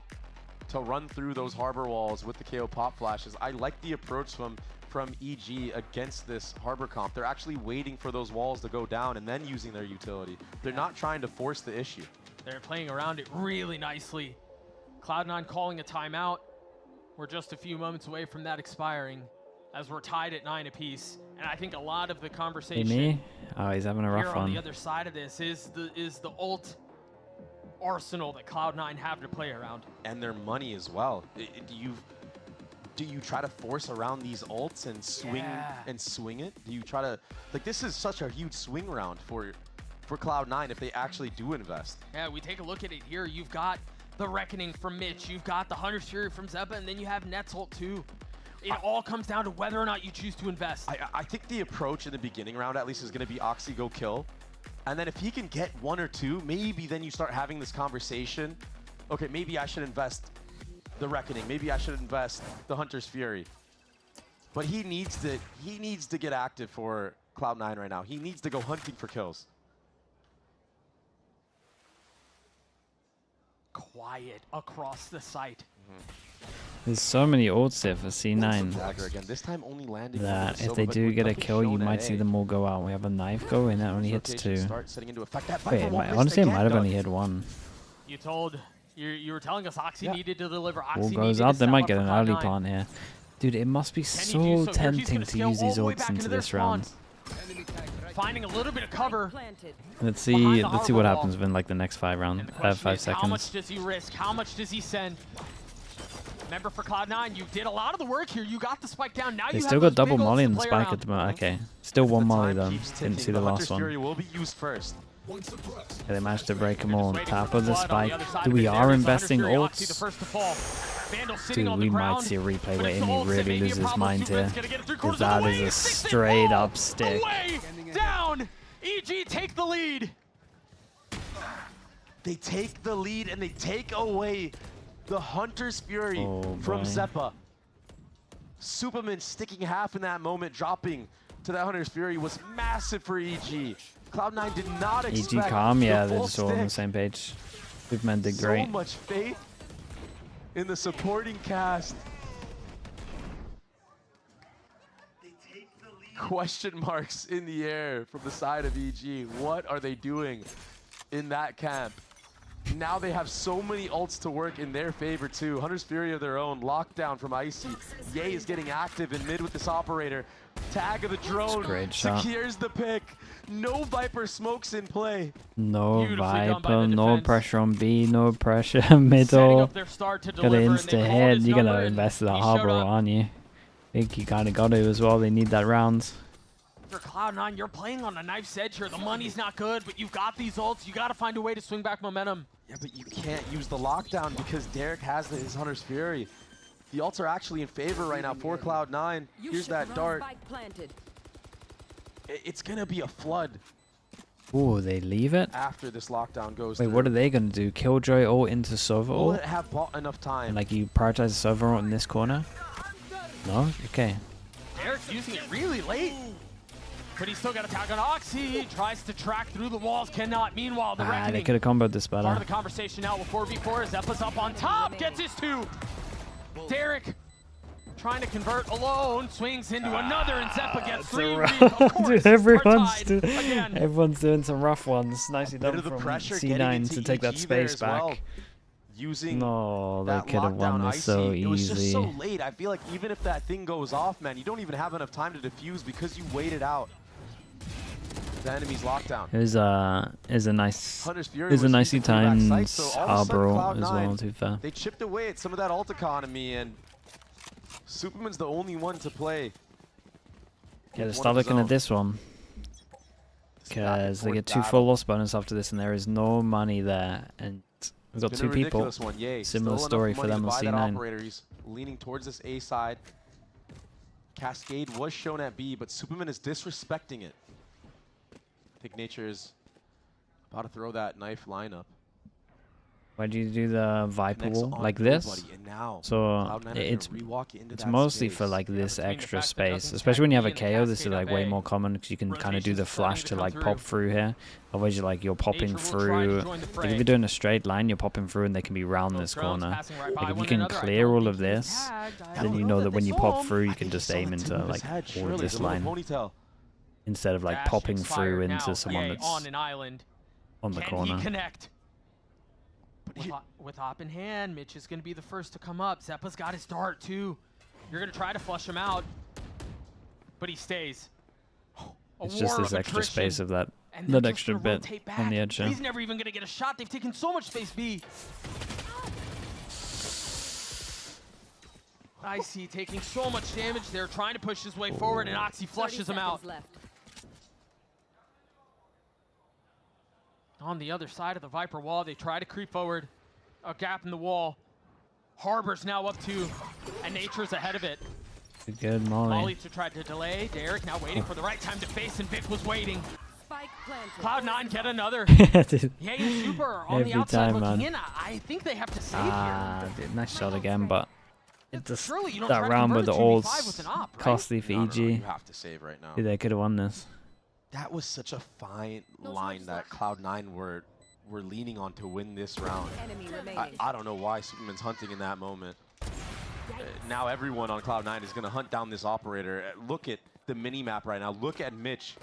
S3: to run through those Harbor walls with the KO pop flashes. I like the approach from EG against this Harbor comp. They're actually waiting for those walls to go down and then using their utility. They're not trying to force the issue.
S2: They're playing around it really nicely. Cloud9 calling a timeout. We're just a few moments away from that expiring, as we're tied at 9 apiece. And I think a lot of the
S1: Hey,
S2: conversation
S1: me? Oh, he's having a rough
S2: here on
S1: one.
S2: the other side of this is the ult arsenal that Cloud9 have to play around.
S3: And their money as well. Do you try to force around these ults and swing it? Do you try to, like, this is such a huge swing round for Cloud9 if they actually do invest.
S2: Yeah, we take a look at it here. You've got the Reckoning from Mitch. You've got the Hunter's Fury from Zeppa, and then you have Net's ult too. It all comes down to whether or not you choose to invest.
S3: I think the approach in the beginning round at least is going to be Oxy go kill. And then if he can get 1 or 2, maybe then you start having this conversation. Okay, maybe I should invest the Reckoning. Maybe I should invest the Hunter's Fury. But he needs to get active for Cloud9 right now. He needs to go hunting for kills.
S2: Quiet across the site.
S1: There's so many ults there for C9
S3: Dagger again. This time only landing
S1: that if they do get a kill, you might see them all go out. We have a knife go, and that only hits 2. Wait, honestly, it might have only hit 1.
S2: You were telling us Oxy needed to deliver.
S1: All
S2: Oxy
S1: goes
S2: needed
S1: out.
S2: to
S1: They
S2: step
S1: might
S2: up
S1: get
S2: for
S1: an early
S2: Cloud9.
S1: plant here. Dude, it must be
S2: Can he
S1: so
S2: do so? Here, he's
S1: tempting
S2: gonna
S1: to
S2: scale
S1: use
S2: all
S1: these
S2: the way
S1: ults
S2: back
S1: into
S2: into their
S1: this round.
S2: spawns. Finding a little bit of cover.
S4: Planted.
S1: Let's
S2: behind
S1: see
S2: the
S1: what
S2: harbor
S1: happens
S2: wall.
S1: within like the next 5 rounds.
S2: And the question
S1: 5
S2: is, how much
S1: seconds.
S2: does he risk? How much does he send? Remember, for Cloud9, you did a lot of the work here. You got the spike down. Now
S1: They
S2: you
S1: still
S2: have
S1: got
S2: those
S1: double
S2: big ults
S1: molly
S2: to
S1: in the
S2: play
S1: spike
S2: around.
S1: at the moment. Okay, still 1 molly though. Didn't see the last
S3: Hunter's Fury
S1: one.
S3: will be used first.
S1: Okay, they managed to break them all on
S2: Waiting
S1: top
S2: for
S1: of the
S2: blood on the
S1: spike.
S2: other side
S1: Dude,
S2: of
S1: we
S2: it.
S1: are
S2: There's the
S1: investing
S2: Hunter's Fury, Oxy the
S1: ults.
S2: first to fall. Vandal sitting
S1: Dude,
S2: on
S1: we
S2: the
S1: might
S2: ground,
S1: see a replay
S2: but
S1: where
S2: it's the
S1: Amy
S2: ults that
S1: really
S2: may be a
S1: loses his
S2: problem.
S1: mind here.
S2: Superman's gonna get it 3/4
S1: Because
S2: of the
S1: that
S2: way.
S1: is a
S2: 64
S1: straight up stick.
S2: Away, down. EG take the lead.
S3: They take the lead and they take away the Hunter's Fury from
S1: boy.
S3: Zeppa. Superman sticking half in that moment, dropping to that Hunter's Fury was massive for EG. Cloud9 did not expect
S1: EG calm, yeah,
S3: the
S1: they're
S3: full
S1: just all on the
S3: stick.
S1: same page. Superman did great.
S3: So much faith in the supporting cast. Question marks in the air from the side of EG. What are they doing in that camp? Now they have so many ults to work in their favor too. Hunter's Fury of their own. Lockdown from Icy. Ye is getting active in mid with this operator. Tag of the drone.
S1: Great shot.
S3: Secures the pick. No Viper smokes in play.
S1: No
S2: Beautifully done by
S1: Viper,
S2: the
S1: no
S2: defense.
S1: pressure on B, no pressure
S2: Setting
S1: middle.
S2: up their start to
S1: Got
S2: deliver,
S1: an
S2: and
S1: insta
S2: they called
S1: head.
S2: his
S1: You're
S2: number,
S1: gonna
S2: and
S1: invest in the
S2: he
S1: harbor,
S2: showed up.
S1: aren't you? I think you kinda got to as well. They need that round.
S2: For Cloud9, you're playing on a knife's edge here. The money's not good, but you've got these ults. You got to find a way to swing back momentum.
S3: Yeah, but you can't use the lockdown because Derek has his Hunter's Fury. The ults are actually in favor right now for Cloud9. Here's that dart.
S4: Spike planted.
S3: It's gonna be a flood
S1: Ooh, they leave it?
S3: after this lockdown goes
S1: Wait,
S3: through.
S1: what are they gonna do? Killjoy all into Sova
S3: Will
S1: ult?
S3: it have bought enough time?
S1: And like you prioritize the Sova ult in this corner? No? Okay.
S2: Eric's using it really late. But he's still got a tag on Oxy. Tries to track through the walls, cannot. Meanwhile, the
S1: They
S2: Reckoning.
S1: could have comboed this
S2: Part
S1: better.
S2: of the conversation now with 4v4. Zeppa's up on top, gets his 2. Derek trying to convert alone, swings into another, and Zeppa gets 3. Of course,
S1: Dude, everyone's
S2: again.
S1: everyone's doing some rough ones. Nicely
S3: Bit
S1: done
S3: of the
S1: from
S3: pressure
S1: C9 to take that
S3: EG there
S1: space
S3: as well.
S1: back.
S3: Using
S1: No, they
S3: that
S1: could have won
S3: lockdown
S1: this so
S3: Icy. It was just so
S1: easy.
S3: late. I feel like even if that thing goes off, man, you don't even have enough time to defuse because you waited out the enemy's lockdown.
S1: It was a nice,
S3: Hunter's
S1: it
S3: Fury
S1: was a
S3: was
S1: nicely
S3: using feedback
S1: timed
S3: sight, so all of a sudden
S1: Harbor as
S3: Cloud9,
S1: well, to be fair.
S3: They chipped away at some of that ult economy, and Superman's the only one to play.
S1: Yeah,
S3: with
S1: to
S3: one
S1: start
S3: of his
S1: looking at
S3: own.
S1: this one.
S3: This back and
S1: Because they
S3: forth
S1: get 2
S3: battle.
S1: full loss bonus after this, and there is no money there. And we've got
S3: Been
S1: 2
S3: a
S1: people.
S3: ridiculous one. Yay.
S1: Similar
S3: Still
S1: story
S3: enough
S1: for
S3: money
S1: them
S3: to
S1: on
S3: buy that
S1: C9.
S3: operator. He's leaning towards this A side. Cascade was shown at B, but Superman is disrespecting it. I think Nature is about to throw that knife lineup.
S1: Why'd you do the Viper
S3: Connects
S1: wall
S3: on
S1: like this?
S3: nobody, and now
S1: So
S3: Cloud9 are gonna
S1: it's
S3: rewalk into
S1: it's
S3: that
S1: mostly
S3: space.
S1: for like this
S2: between the
S1: extra
S2: fact that
S1: space,
S2: nothing's
S1: especially when you have a
S2: tagged B and
S1: KO. This is
S2: Cascade
S1: like
S2: up
S1: way
S2: A.
S1: more common because you can kind of do the
S2: Rotation's starting
S1: flash
S2: to
S1: to
S2: come
S1: like
S2: through.
S1: pop through here. Otherwise, you're popping
S2: Nature will try to
S1: through.
S2: join the
S1: Like
S2: fray.
S1: if you're doing a straight line, you're popping through, and they can be round
S2: Both
S1: this
S2: drones
S1: corner.
S2: passing right by
S1: Like if you
S2: one
S1: can
S2: another. I
S1: clear
S2: don't
S1: all
S2: think
S1: of
S2: he was
S1: this,
S2: tagged. I
S1: then
S2: don't
S1: you know that
S2: they
S1: when you
S2: saw
S1: pop
S2: him.
S1: through, you
S3: I
S1: can
S3: think
S1: just
S3: saw
S1: aim
S3: the
S1: into
S3: tip of his
S1: like
S3: head,
S1: all
S3: surely,
S1: of
S3: the
S1: this
S3: little
S1: line
S3: ponytail.
S1: instead of like
S2: Dash
S1: popping
S2: expired
S1: through
S2: now.
S1: into someone
S2: Yay,
S1: that's
S2: on an island.
S1: on the
S2: Can
S1: corner.
S2: he connect? With op in hand, Mitch is going to be the first to come up. Zeppa's got his dart too. You're going to try to flush him out, but he stays. A
S1: It's just
S2: war
S1: this
S2: of
S1: extra
S2: attrition.
S1: space of that
S2: And they're just
S1: extra
S2: gonna
S1: bit
S2: rotate
S1: on
S2: back.
S1: the edge.
S2: He's never even gonna get a shot. They've taken so much space B. Icy taking so much damage. They're trying to push his way forward, and Oxy
S4: 30
S2: flushes him out.
S4: seconds left.
S2: On the other side of the Viper wall, they try to creep forward. A gap in the wall. Harbor's now up 2, and Nature's ahead of it.
S1: Good Molly.
S2: Molly to try to delay. Derek now waiting for the right time to face, and Vic was waiting.
S4: Spike planted.
S2: Cloud9 get another.
S1: Dude.
S2: Yay and Super on the
S1: Every
S2: outside
S1: time,
S2: looking
S1: man.
S2: in. I think they have to save here.
S1: Dude, nice shot again, but it just
S2: Surely you don't
S1: that
S2: try to
S1: round with
S2: convert
S1: the
S2: a 2v5
S1: ults
S2: with an op, right?
S1: costly for
S3: No,
S1: EG.
S3: you have to save right now.
S1: Dude, they could have won this.
S3: That was such a fine line that Cloud9 were leaning on to win this round.
S4: Enemy remaining.
S3: I don't know why Superman's hunting in that moment. Now everyone on Cloud9 is going to hunt down this operator. Look at the mini-map right now. Look at Mitch.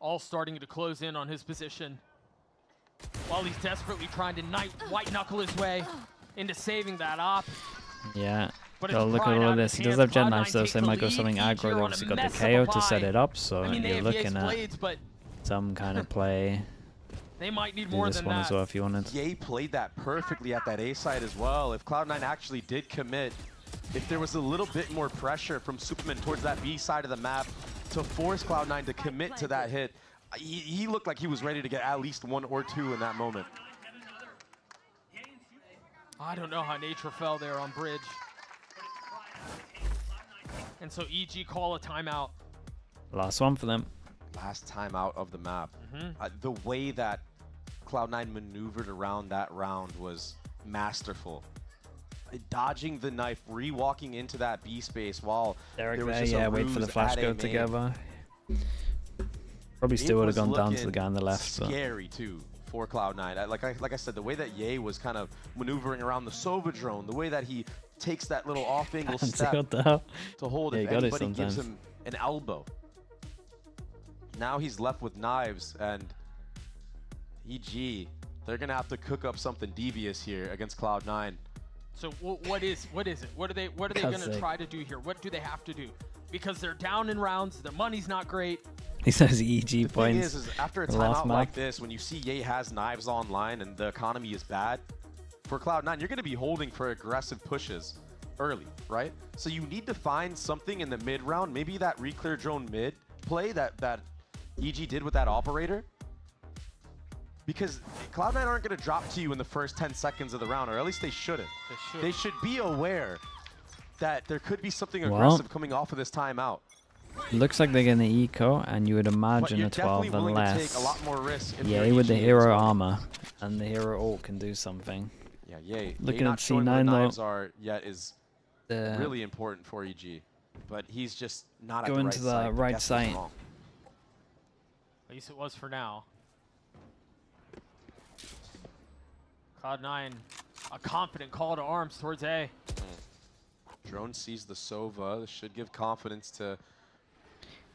S2: All starting to close in on his position. While he's desperately trying to white knuckle his way into saving that op.
S1: Yeah.
S2: But
S1: Oh,
S2: it's
S1: look at
S2: Pride
S1: all
S2: out
S1: of
S2: of
S1: this.
S2: his
S1: He does
S2: hands.
S1: have Jet
S2: Cloud9
S1: Knives though,
S2: take
S1: so he
S2: the
S1: might go
S2: lead.
S1: something
S2: EG
S1: aggro. They
S2: are on a
S1: obviously got the
S2: mess of
S1: KO
S2: a
S1: to set
S2: buy.
S1: it up, so
S2: I mean, they
S1: you're
S2: have
S1: looking
S2: Ye's
S1: at
S2: blades, but
S1: some kind of play.
S2: they might need
S1: Do
S2: more
S1: this
S2: than
S1: one
S2: that.
S1: as well if you wanted.
S3: Ye played that perfectly at that A side as well. If Cloud9 actually did commit, if there was a little bit more pressure from Superman towards that B side of the map to force Cloud9 to commit to that hit, he looked like he was ready to get at least 1 or 2 in that moment.
S2: I don't know how Nature fell there on bridge. And so EG call a timeout.
S1: Last one for them.
S3: Last time out of the map. The way that Cloud9 maneuvered around that round was masterful. Dodging the knife, re-walking into that B space while
S1: Derek
S3: there was
S1: there,
S3: just a
S1: yeah, wait for the
S3: ruse
S1: flash
S3: at
S1: go
S3: A main.
S1: together. Probably
S3: It
S1: still would have
S3: was
S1: gone down to the
S3: looking
S1: guy on the left, but
S3: Scary too for Cloud9. Like I said, the way that Ye was kind of maneuvering around the Sova drone, the way that he takes that little off-angle step
S1: what the hell?
S3: to hold
S1: Yeah,
S3: if
S1: you got it
S3: anybody gives
S1: sometimes.
S3: him an elbow. Now he's left with knives, and EG, they're gonna have to cook up something devious here against Cloud9.
S2: So what is it? What are they
S1: God's
S2: going to
S1: sake.
S2: try to do here? What do they have to do? Because they're down in rounds, their money's not great.
S1: He says EG
S3: The thing
S1: points.
S3: is after a
S1: the last
S3: timeout like
S1: map.
S3: this, when you see Ye has knives online and the economy is bad, for Cloud9, you're gonna be holding for aggressive pushes early, right? So you need to find something in the mid round, maybe that re-clear drone mid play that EG did with that operator. Because Cloud9 aren't going to drop to you in the first 10 seconds of the round, or at least they shouldn't. They should be aware that there could be something aggressive coming off of this timeout.
S1: Looks like they're getting the eco, and you would
S3: But
S1: imagine
S3: you're
S1: a 12
S3: definitely willing to take a lot
S1: unless
S3: more risk. If
S1: Ye
S3: you're
S1: with the
S3: EG as
S1: hero
S3: well.
S1: armor, and the hero ult can do something.
S3: Yeah, Ye
S1: Looking
S3: not
S1: at
S3: showing where
S1: C9 though.
S3: knives are yet is Really important for EG, but he's just not at
S1: Go
S3: the
S1: into the
S3: site.
S1: right
S3: Guess what's
S1: site.
S3: wrong?
S2: At least it was for now. Cloud9, a confident call to arms towards A.
S3: Drone sees the Sova. This should give confidence to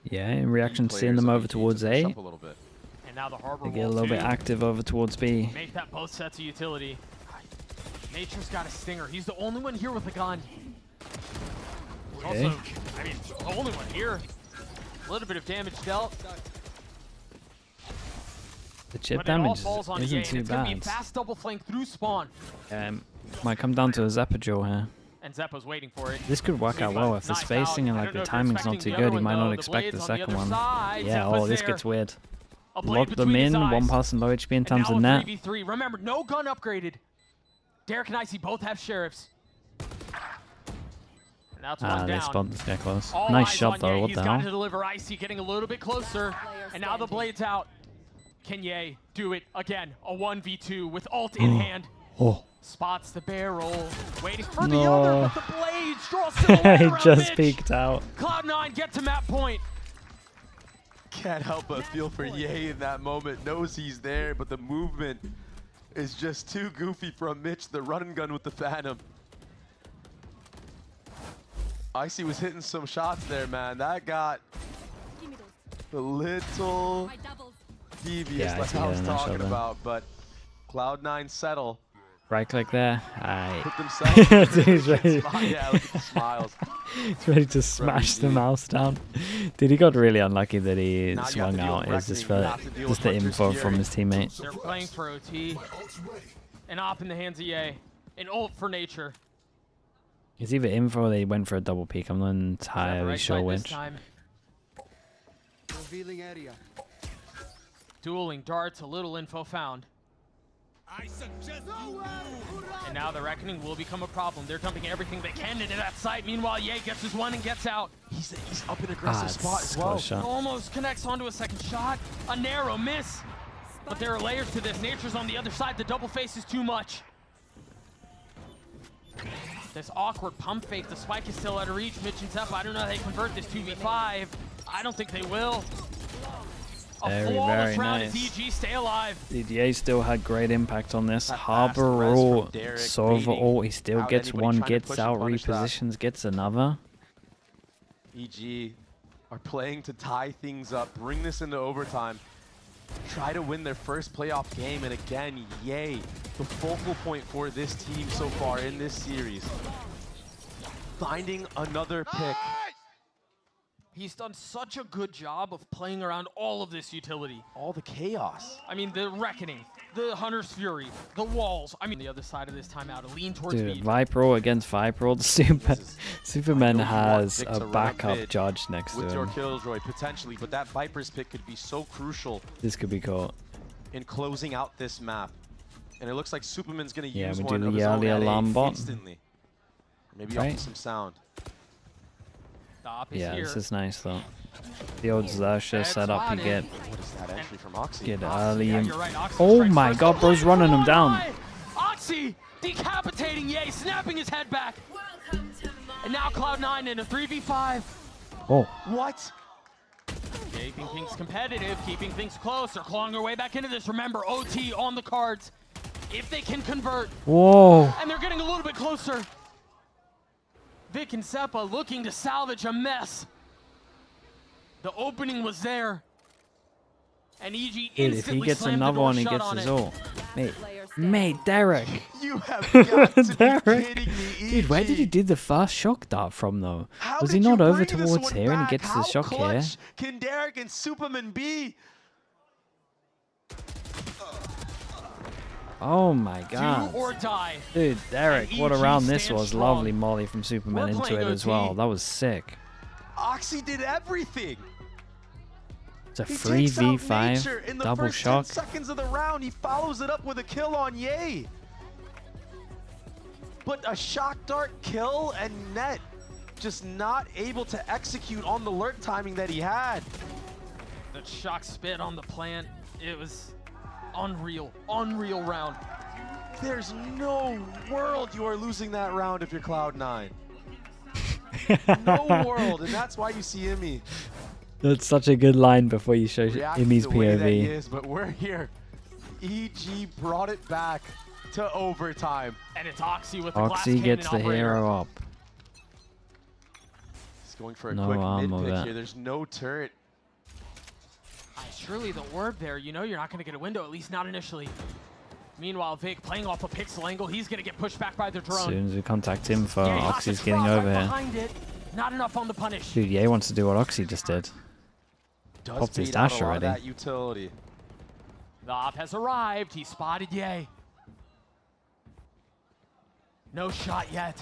S1: Yeah, in reaction to seeing
S3: players
S1: them
S3: of
S1: over
S3: EG to
S1: towards
S3: push
S1: A,
S3: up a little bit.
S2: And now the Harbor
S1: they get a
S2: Wall
S1: little bit
S2: 2.
S1: active over towards B.
S2: Make that both sets of utility. Nature's got a stinger. He's the only one here with a gun.
S1: Okay.
S2: Also, I mean, the only one here. A little bit of damage dealt.
S1: The chip
S2: But it all
S1: damage
S2: falls on
S1: isn't
S2: EA,
S1: too
S2: and it's gonna be
S1: bad.
S2: fast double flank through spawn.
S1: Might come down to a Zapper jaw here.
S2: And Zeppo's waiting for it.
S1: This could work out well if the
S2: Nice
S1: spacing
S2: out.
S1: and
S2: I
S1: like
S2: don't
S1: the
S2: know if you're
S1: timing's not
S2: expecting
S1: too
S2: the
S1: good.
S2: other
S1: He might
S2: one,
S1: not
S2: though.
S1: expect the
S2: Blades on the
S1: second
S2: other
S1: one.
S2: side.
S1: Yeah,
S2: Zeppo's
S1: oh, this
S2: there.
S1: gets weird.
S2: A blade
S1: Lock them
S2: between his
S1: in, one
S2: eyes.
S1: pass and low HP in
S2: And
S1: terms
S2: now
S1: of
S2: a
S1: net.
S2: 3v3. Remember, no gun upgraded. Derek and Icy both have sheriffs. And that's one
S1: They
S2: down.
S1: spot this guy close.
S2: All
S1: Nice
S2: eyes
S1: shot
S2: on
S1: though,
S2: Ye.
S1: what
S2: He's
S1: the
S2: got to
S1: hell?
S2: deliver. Icy getting a little bit closer. And now the blade's out. Can Ye do it again? A 1v2 with ult in hand.
S1: Oh.
S2: Spots the barrel. Waiting for the
S1: No.
S2: other, but the blades draw silhouette
S1: He
S2: around
S1: just
S2: Mitch.
S1: peeked out.
S2: Cloud9 get to map point.
S3: Can't help but feel for Ye in that moment. Knows he's there, but the movement is just too goofy from Mitch, the run and gun with the Phantom. Icy was hitting some shots there, man. That got a little devious,
S1: Yeah,
S3: like
S1: Icy
S3: I was
S1: had a nice shot
S3: talking
S1: there.
S3: about, but Cloud9 settle.
S1: Right click there.
S3: Put themselves
S1: Dude, he's ready.
S3: Yeah, look at the smiles.
S1: He's ready to smash the mouse down. Dude, he got really unlucky that he
S3: Now you have
S1: swung
S3: to deal
S1: out.
S3: with
S1: It's just,
S3: Reckoning. You
S1: for,
S3: have to deal
S1: just
S3: with
S1: the
S3: Hunter's
S1: info from
S3: Fury.
S1: his teammate.
S2: They're playing for OT. An op in the hands of Ye. An ult for Nature.
S1: It's either info or they went for a double peek. I'm not
S2: Grab the
S1: entirely
S2: right
S1: sure
S2: side this
S1: which.
S2: time.
S7: Revealing area.
S2: Dueling darts, a little info found. And now the Reckoning will become a problem. They're dumping everything they can into that site. Meanwhile, Ye gets his one and gets out.
S3: He's up in aggressive spot
S1: it's
S3: as
S1: a
S3: well.
S1: close shot.
S2: Almost connects onto a second shot. A narrow miss. But there are layers to this. Nature's on the other side. The double face is too much. This awkward pump fake. The spike is still out of reach. Mitch and Zeppo, I don't know how they convert this 2v5. I don't think they will. A
S1: Very,
S2: flawless
S1: very
S2: round
S1: nice.
S2: as EG stay alive.
S1: DDA still had great impact on this.
S3: That fast
S1: Harbor
S3: res from
S1: ult,
S3: Derek,
S1: Sova
S3: baiting
S1: ult, he still
S3: out
S1: gets
S3: anybody
S1: one,
S3: trying to
S1: gets
S3: push
S1: out,
S3: and punish that.
S1: repositions, gets another.
S3: EG are playing to tie things up, bring this into overtime, try to win their first playoff game, and again, Ye, the focal point for this team so far in this series. Finding another pick.
S2: He's done such a good job of playing around all of this utility.
S3: All the chaos.
S2: I mean, the Reckoning, the Hunter's Fury, the walls. I mean, the other side of this timeout, a lean towards
S1: Dude,
S2: speed.
S1: Viper ult against Viper ult. Superman has a backup judge next to
S3: with your
S1: him.
S3: Killjoy, potentially, but that Viper's pick could be so crucial
S1: This could be caught.
S3: in closing out this map. And it looks like Superman's going to
S1: Yeah,
S3: use
S1: we
S3: one
S1: do
S3: of
S1: the
S3: his own
S1: early
S3: at A
S1: alarm bot.
S3: instantly. Maybe
S1: Right.
S3: off some sound.
S2: The op is
S1: Yeah,
S2: here.
S1: this is nice though. The old Xersha setup you get.
S3: What is that entry from Oxy?
S1: Get
S2: Oxy,
S1: early
S2: yeah,
S1: in.
S2: you're right, Oxy
S1: Oh
S2: strikes
S1: my
S2: first.
S1: god, bro's running him down.
S2: Oxy decapitating Ye, snapping his head back.
S6: Welcome to my
S2: And now Cloud9 in a 3v5.
S1: Oh,
S3: What?
S2: Keeping things competitive, keeping things close. They're clawing their way back into this. Remember, OT on the cards. If they can convert,
S1: whoa.
S2: and they're getting a little bit closer. Vic and Zeppo looking to salvage a mess. The opening was there. And EG
S1: Dude, if
S2: instantly
S1: he gets
S2: slammed the
S1: another
S2: door
S1: one, he
S2: shut
S1: gets
S2: on
S1: his
S2: it.
S1: ult. Mate,
S4: Player standing.
S1: mate, Derek.
S3: You have got to be
S1: Derek.
S3: kidding me,
S1: Dude, where did he
S3: EG.
S1: do the first shock dart from though?
S3: How
S1: Was he
S3: did you
S1: not over
S3: bring this
S1: towards
S3: one
S1: here and he
S3: back?
S1: gets the
S3: How
S1: shock here?
S3: clutch can Derek and Superman be?
S1: Oh my
S2: Do
S1: god.
S2: or die.
S1: Dude, Derek,
S2: And
S1: what a
S2: EG
S1: round this
S2: stands
S1: was.
S2: strong.
S1: Lovely molly from Superman
S2: We're
S1: into
S2: playing
S1: it as
S2: OT.
S1: well. That was sick.
S3: Oxy did everything.
S1: It's a
S3: He takes out Nature
S1: 3v5
S3: in the
S1: double
S3: first
S1: shock.
S3: 10 seconds of the round. He follows it up with a kill on Ye. But a shock dart kill and net just not able to execute on the lurk timing that he had.
S2: The shock spit on the plant. It was unreal. Unreal round.
S3: There's no world you are losing that round if you're Cloud9. No world, and that's why you see Immy.
S1: That's such a good line before you show
S3: Reacting
S1: Imi's
S3: the way that he
S1: POV.
S3: is, but we're here. EG brought it back to overtime.
S2: And it's Oxy with the glass
S1: Oxy
S2: cannon
S1: gets the
S2: operator.
S1: hero up.
S3: He's going for a
S1: No
S3: quick
S1: arm
S3: mid
S1: of
S3: pick
S1: it.
S3: here. There's no turret.
S2: Surely the orb there, you know you're not going to get a window, at least not initially. Meanwhile, Vic playing off a pixel angle, he's going to get pushed back by the
S1: As
S2: drone.
S1: soon as we contact him for
S2: Yeah,
S1: Oxy's
S2: Oxy's
S1: getting
S2: right
S1: over here.
S2: behind it. Not enough on the punish.
S1: Dude, Ye wants to do what Oxy just did.
S3: Does
S1: Popped his
S3: beat out
S1: dash
S3: a lot of
S1: already.
S3: that utility.
S2: The op has arrived. He spotted Ye. No shot yet.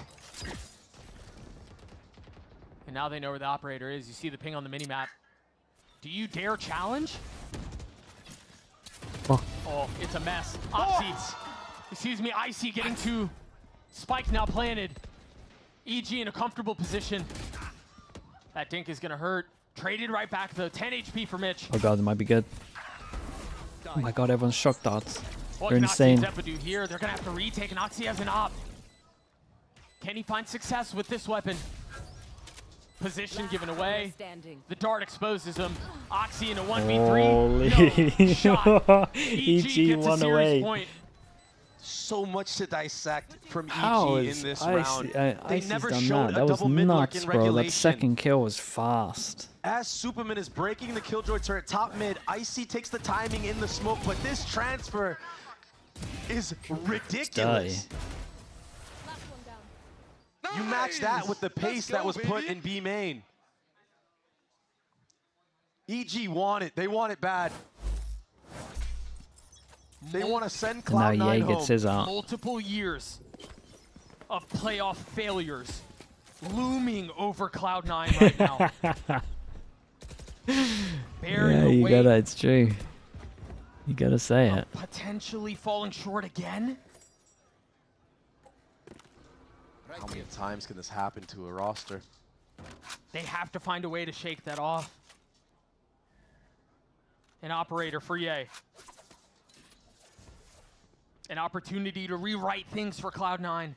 S2: And now they know where the operator is. You see the ping on the minimap. Do you dare challenge? Oh, it's a mess. Oxy. Excuse me, Icy getting to Spike now planted. EG in a comfortable position. That dink is gonna hurt. Traded right back though. 10 HP for Mitch.
S1: Oh god, it might be good. Oh my god, everyone's shock darts.
S2: What
S1: They're
S2: can Oxy and
S1: insane.
S2: Zeppa do here? They're gonna have to retake, and Oxy has an op. Can he find success with this weapon? Position given away.
S4: Standing.
S2: The dart exposes him. Oxy in a 1v3.
S1: Holy
S2: No shot.
S1: EG
S2: gets a
S1: won
S2: series
S1: away.
S2: point.
S3: So much to dissect from
S1: How
S3: EG
S1: is
S3: in this
S1: Icy,
S3: round. They
S1: Icy's
S3: never
S1: done
S3: showed
S1: that?
S3: a
S1: That was
S3: double mid lurk
S1: nuts,
S3: in
S1: bro. That
S3: regulation.
S1: second kill was fast.
S3: As Superman is breaking the Killjoy turret top mid, Icy takes the timing in the smoke, but this transfer is ridiculous. You match that with the pace that was put in B main. EG want it. They want it bad. They want to send
S1: And now
S3: Cloud9
S1: Ye
S3: home.
S1: gets his out.
S2: Multiple years of playoff failures looming over Cloud9 right now. Bearing
S1: Yeah,
S2: the
S1: you
S2: weight
S1: gotta, it's true. You gotta say
S2: of
S1: it.
S2: potentially falling short again.
S3: How many times can this happen to a roster?
S2: They have to find a way to shake that off. An operator for Ye. An opportunity to rewrite things for Cloud9.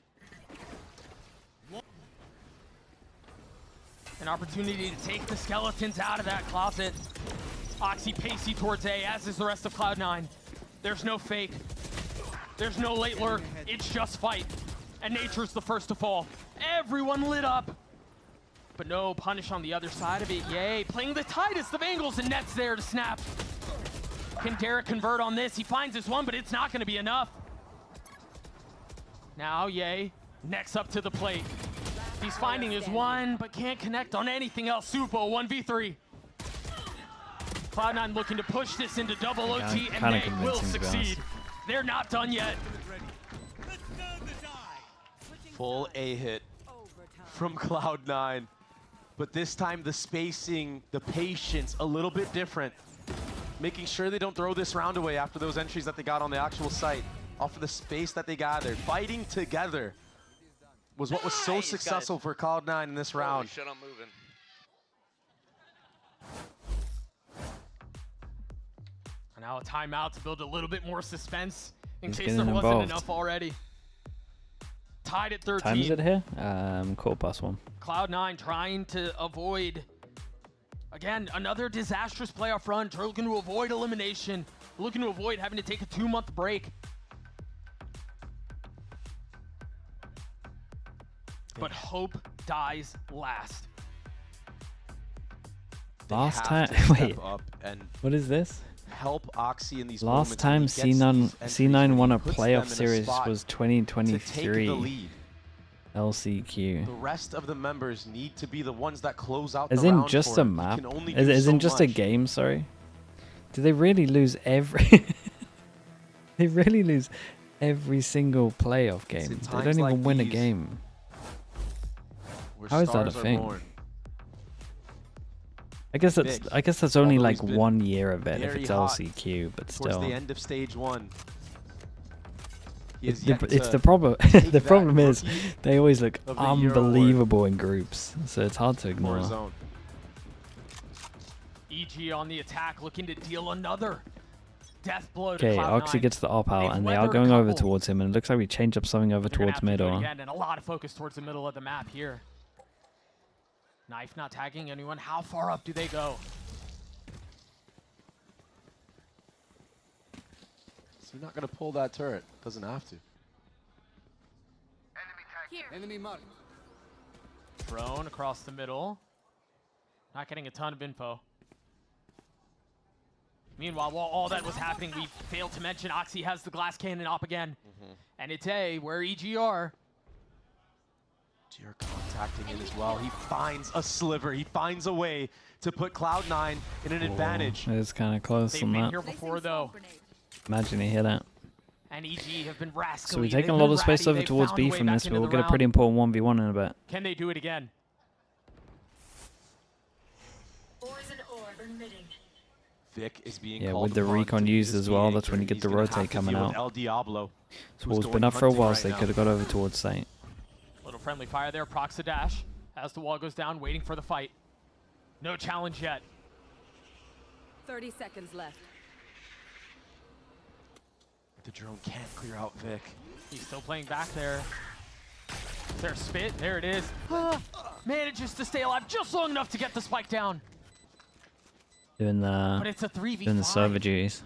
S2: An opportunity to take the skeletons out of that closet. Oxy pacey towards A, as is the rest of Cloud9. There's no fake. There's no late lurk. It's just fight. And nature's the first to fall. Everyone lit up. But no punish on the other side of it. Yay, playing the tightest of angles, and Net's there to snap. Can Derek convert on this? He finds his one, but it's not gonna be enough. Now, Ye, next up to the plate. He's finding his one, but can't connect on anything else. Supo, 1v3. Cloud9 looking to push this into double OT, and
S1: kinda
S2: they will
S1: convincing, to be honest.
S2: succeed. They're not done yet.
S3: Full A hit from Cloud9. But this time the spacing, the patience, a little bit different. Making sure they don't throw this round away after those entries that they got on the actual site. Off of the space that they gathered. Fighting together was what was so successful for Cloud9 in this round.
S5: Shit, I'm moving.
S2: And now a timeout to build a little bit more suspense in
S1: He's
S2: case
S1: getting
S2: there wasn't
S1: involved.
S2: enough already. Tied at 13.
S1: Time is it here? +1.
S2: Cloud9 trying to avoid, again, another disastrous playoff run. They're looking to avoid elimination. Looking to avoid having to take a 2-month break. But hope dies last.
S3: They
S1: Last
S3: have
S1: time,
S3: to step
S1: wait,
S3: up and
S1: what is this?
S3: help Oxy in these
S1: Last
S3: moments
S1: time
S3: when he gets these entries,
S1: C9
S3: when
S1: won
S3: he
S1: a
S3: puts them
S1: playoff
S3: in a
S1: series
S3: spot
S1: was
S3: to take the
S1: 2023
S3: lead.
S1: LCQ.
S3: The rest of the members need to be the ones that close out
S1: As
S3: the
S1: in
S3: round
S1: just
S3: for
S1: a
S3: him. He
S1: map?
S3: can only
S1: As
S3: do
S1: in
S3: so
S1: just a
S3: much.
S1: game, sorry? Do they really lose every... they really lose every single playoff
S3: It's
S1: game?
S3: in
S1: They
S3: times
S1: don't even
S3: like
S1: win a
S3: these
S1: game.
S3: where
S1: How is that a
S3: stars are
S1: thing?
S3: born.
S1: I guess that's
S3: Vic,
S1: only
S3: although
S1: like
S3: he's been
S1: 1 year of it if
S3: very
S1: it's
S3: hot
S1: LCQ, but
S3: Towards
S1: still.
S3: the end of stage 1. He
S1: It's
S3: has yet
S1: it's
S3: to
S1: the problem.
S3: take
S1: The
S3: that
S1: problem is
S3: Rookie
S1: they always look
S3: of the Year award
S1: unbelievable in groups, so it's hard to
S3: for
S1: ignore.
S3: his own.
S2: EG on the attack, looking to deal another death blow
S1: Okay,
S2: to Cloud9.
S1: Oxy gets the op out,
S2: They've
S1: and they are
S2: weathered a
S1: going over
S2: couple.
S1: towards him, and it looks like we changed up something over
S2: They're gonna
S1: towards
S2: have to do it
S1: middle.
S2: again, and a lot of focus towards the middle of the map here. Knife not tagging anyone. How far up do they go?
S3: Is he not going to pull that turret? Doesn't have to.
S7: Enemy mark.
S2: Drone across the middle. Not getting a ton of info. Meanwhile, while all that was happening, we failed to mention Oxy has the glass cannon up again. And it's A, where EGR.
S3: GR contacting in as well. He finds a sliver. He finds a way to put Cloud9 in an advantage.
S1: It's kind of close
S2: They've
S1: on
S2: been
S1: that.
S2: here before, though.
S1: Imagine he hit it.
S2: And EG have been rascally.
S1: So we're taking a lot of space over towards B from this, but we'll get a pretty important 1v1 in a bit.
S2: Can they do it again?
S6: Poison orb emitting.
S3: Vic is being
S1: Yeah,
S3: called
S1: with the
S3: upon
S1: recon
S3: to
S1: used
S3: use
S1: as well,
S3: his
S1: that's when you
S3: V8
S1: get the
S3: He's gonna have
S1: rotate
S3: to
S1: coming
S3: deal with
S1: out.
S3: El Diablo,
S1: So
S3: who's
S1: it's been
S3: going
S1: up for a
S3: hunting
S1: while,
S3: right
S1: so they
S3: now.
S1: could have got over towards site.
S2: Little friendly fire there. Procs a dash. As the wall goes down, waiting for the fight. No challenge yet.
S4: 30 seconds left.
S3: The drone can't clear out Vic.
S2: He's still playing back there. Is there a spit? There it is. Manages to stay alive just long enough to get the spike down.
S1: Doing
S2: But
S1: the
S2: it's a 3v5.
S1: doing the server duties.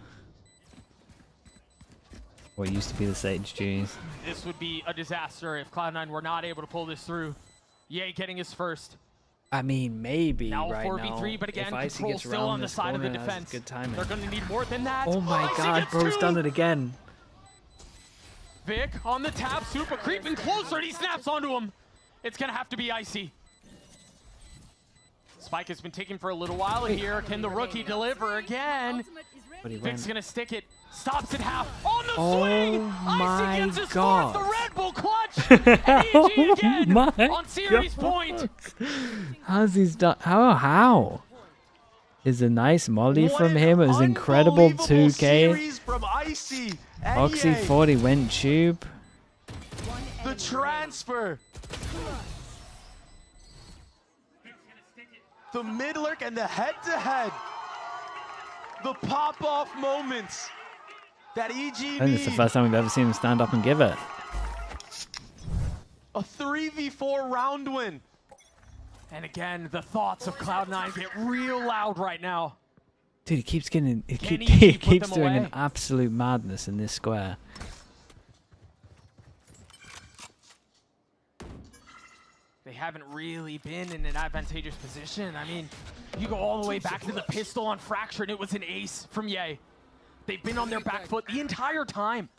S1: What used to be the Sage duties.
S2: This would be a disaster if Cloud9 were not able to pull this through. Yay, getting his first.
S1: I mean, maybe
S2: Now
S1: right
S2: 4v3,
S1: now.
S2: but again,
S1: if Icy
S2: control
S1: gets
S2: still
S1: around
S2: on the
S1: this
S2: side of the
S1: corner and has
S2: defense.
S1: good timing.
S2: They're going to need more than that.
S1: Oh my
S2: Icy
S1: god,
S2: gets
S1: bro's
S2: two.
S1: done it again.
S2: Vic on the tap, super creeping closer, and he snaps onto him. It's going to have to be Icy. Spike has been taken for a little while here. Can the rookie deliver again?
S4: Ultimate is ready.
S1: But he
S2: Vic's
S1: went.
S2: going to stick it. Stops at half. On the
S1: Oh
S2: swing!
S1: my
S2: Icy gets his
S1: God.
S2: fourth, the Red Bull clutch! And EG again
S1: my
S2: on series point.
S1: How's he done? How? Is a nice molly
S3: What
S1: from
S3: an
S1: him. It was incredible
S3: unbelievable
S1: 2K.
S3: series from Icy. and
S1: Oxy
S3: EA.
S1: 40 went tube.
S4: One
S3: The
S4: enemy
S3: transfer. The mid lurk and the head-to-head. The pop-off moments that EG
S1: I think
S3: needs.
S1: it's the first time we've ever seen him stand up and give it.
S3: A 3v4 round win.
S2: And again, the thoughts of Cloud9 get real loud right now.
S1: Dude, he keeps getting. He
S2: Can
S1: keeps
S2: EG put them
S1: doing an
S2: away?
S1: absolute madness in this square.
S2: They haven't really been in an advantageous position. I mean, you go all the way back to the pistol on Fracture, and it was an ace from Ye. They've been on their back foot the entire time.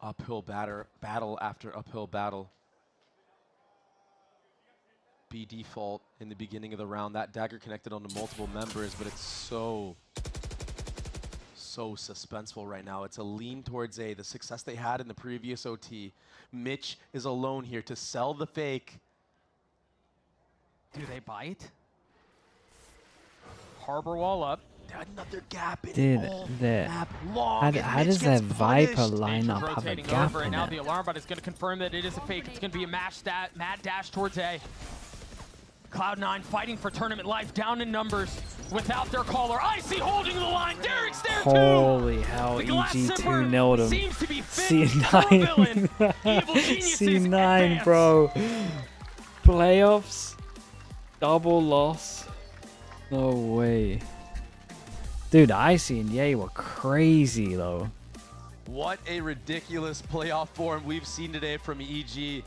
S3: Uphill battle after uphill battle. B default in the beginning of the round. That dagger connected onto multiple members, but it's so suspenseful right now. It's a lean towards A. The success they had in the previous OT. Mitch is alone here to sell the fake.
S2: Do they bite? Harbor wall up.
S3: Another gap in
S1: Dude,
S3: all
S1: the-
S3: map long.
S1: How
S3: and
S1: does
S3: Mitch gets
S1: their Viper
S3: punished.
S1: lineup have a
S2: Rotating
S1: gap
S2: over, and
S1: in
S2: now
S1: it?
S2: the alarm bot is going to confirm that it is a fake. It's going to be a mad dash towards A. Cloud9 fighting for tournament life, down in numbers, without their caller. Icy holding the line. Derek's there too.
S1: Holy hell,
S2: The glass
S1: EG
S2: zipper
S1: 2-0'd him.
S2: seems to be fit for a villain. Evil geniuses
S1: C9,
S2: advance.
S1: bro. Playoffs? Double loss? No way. Dude, Icy and Ye were crazy, though.
S3: What a ridiculous playoff form we've seen today from EG.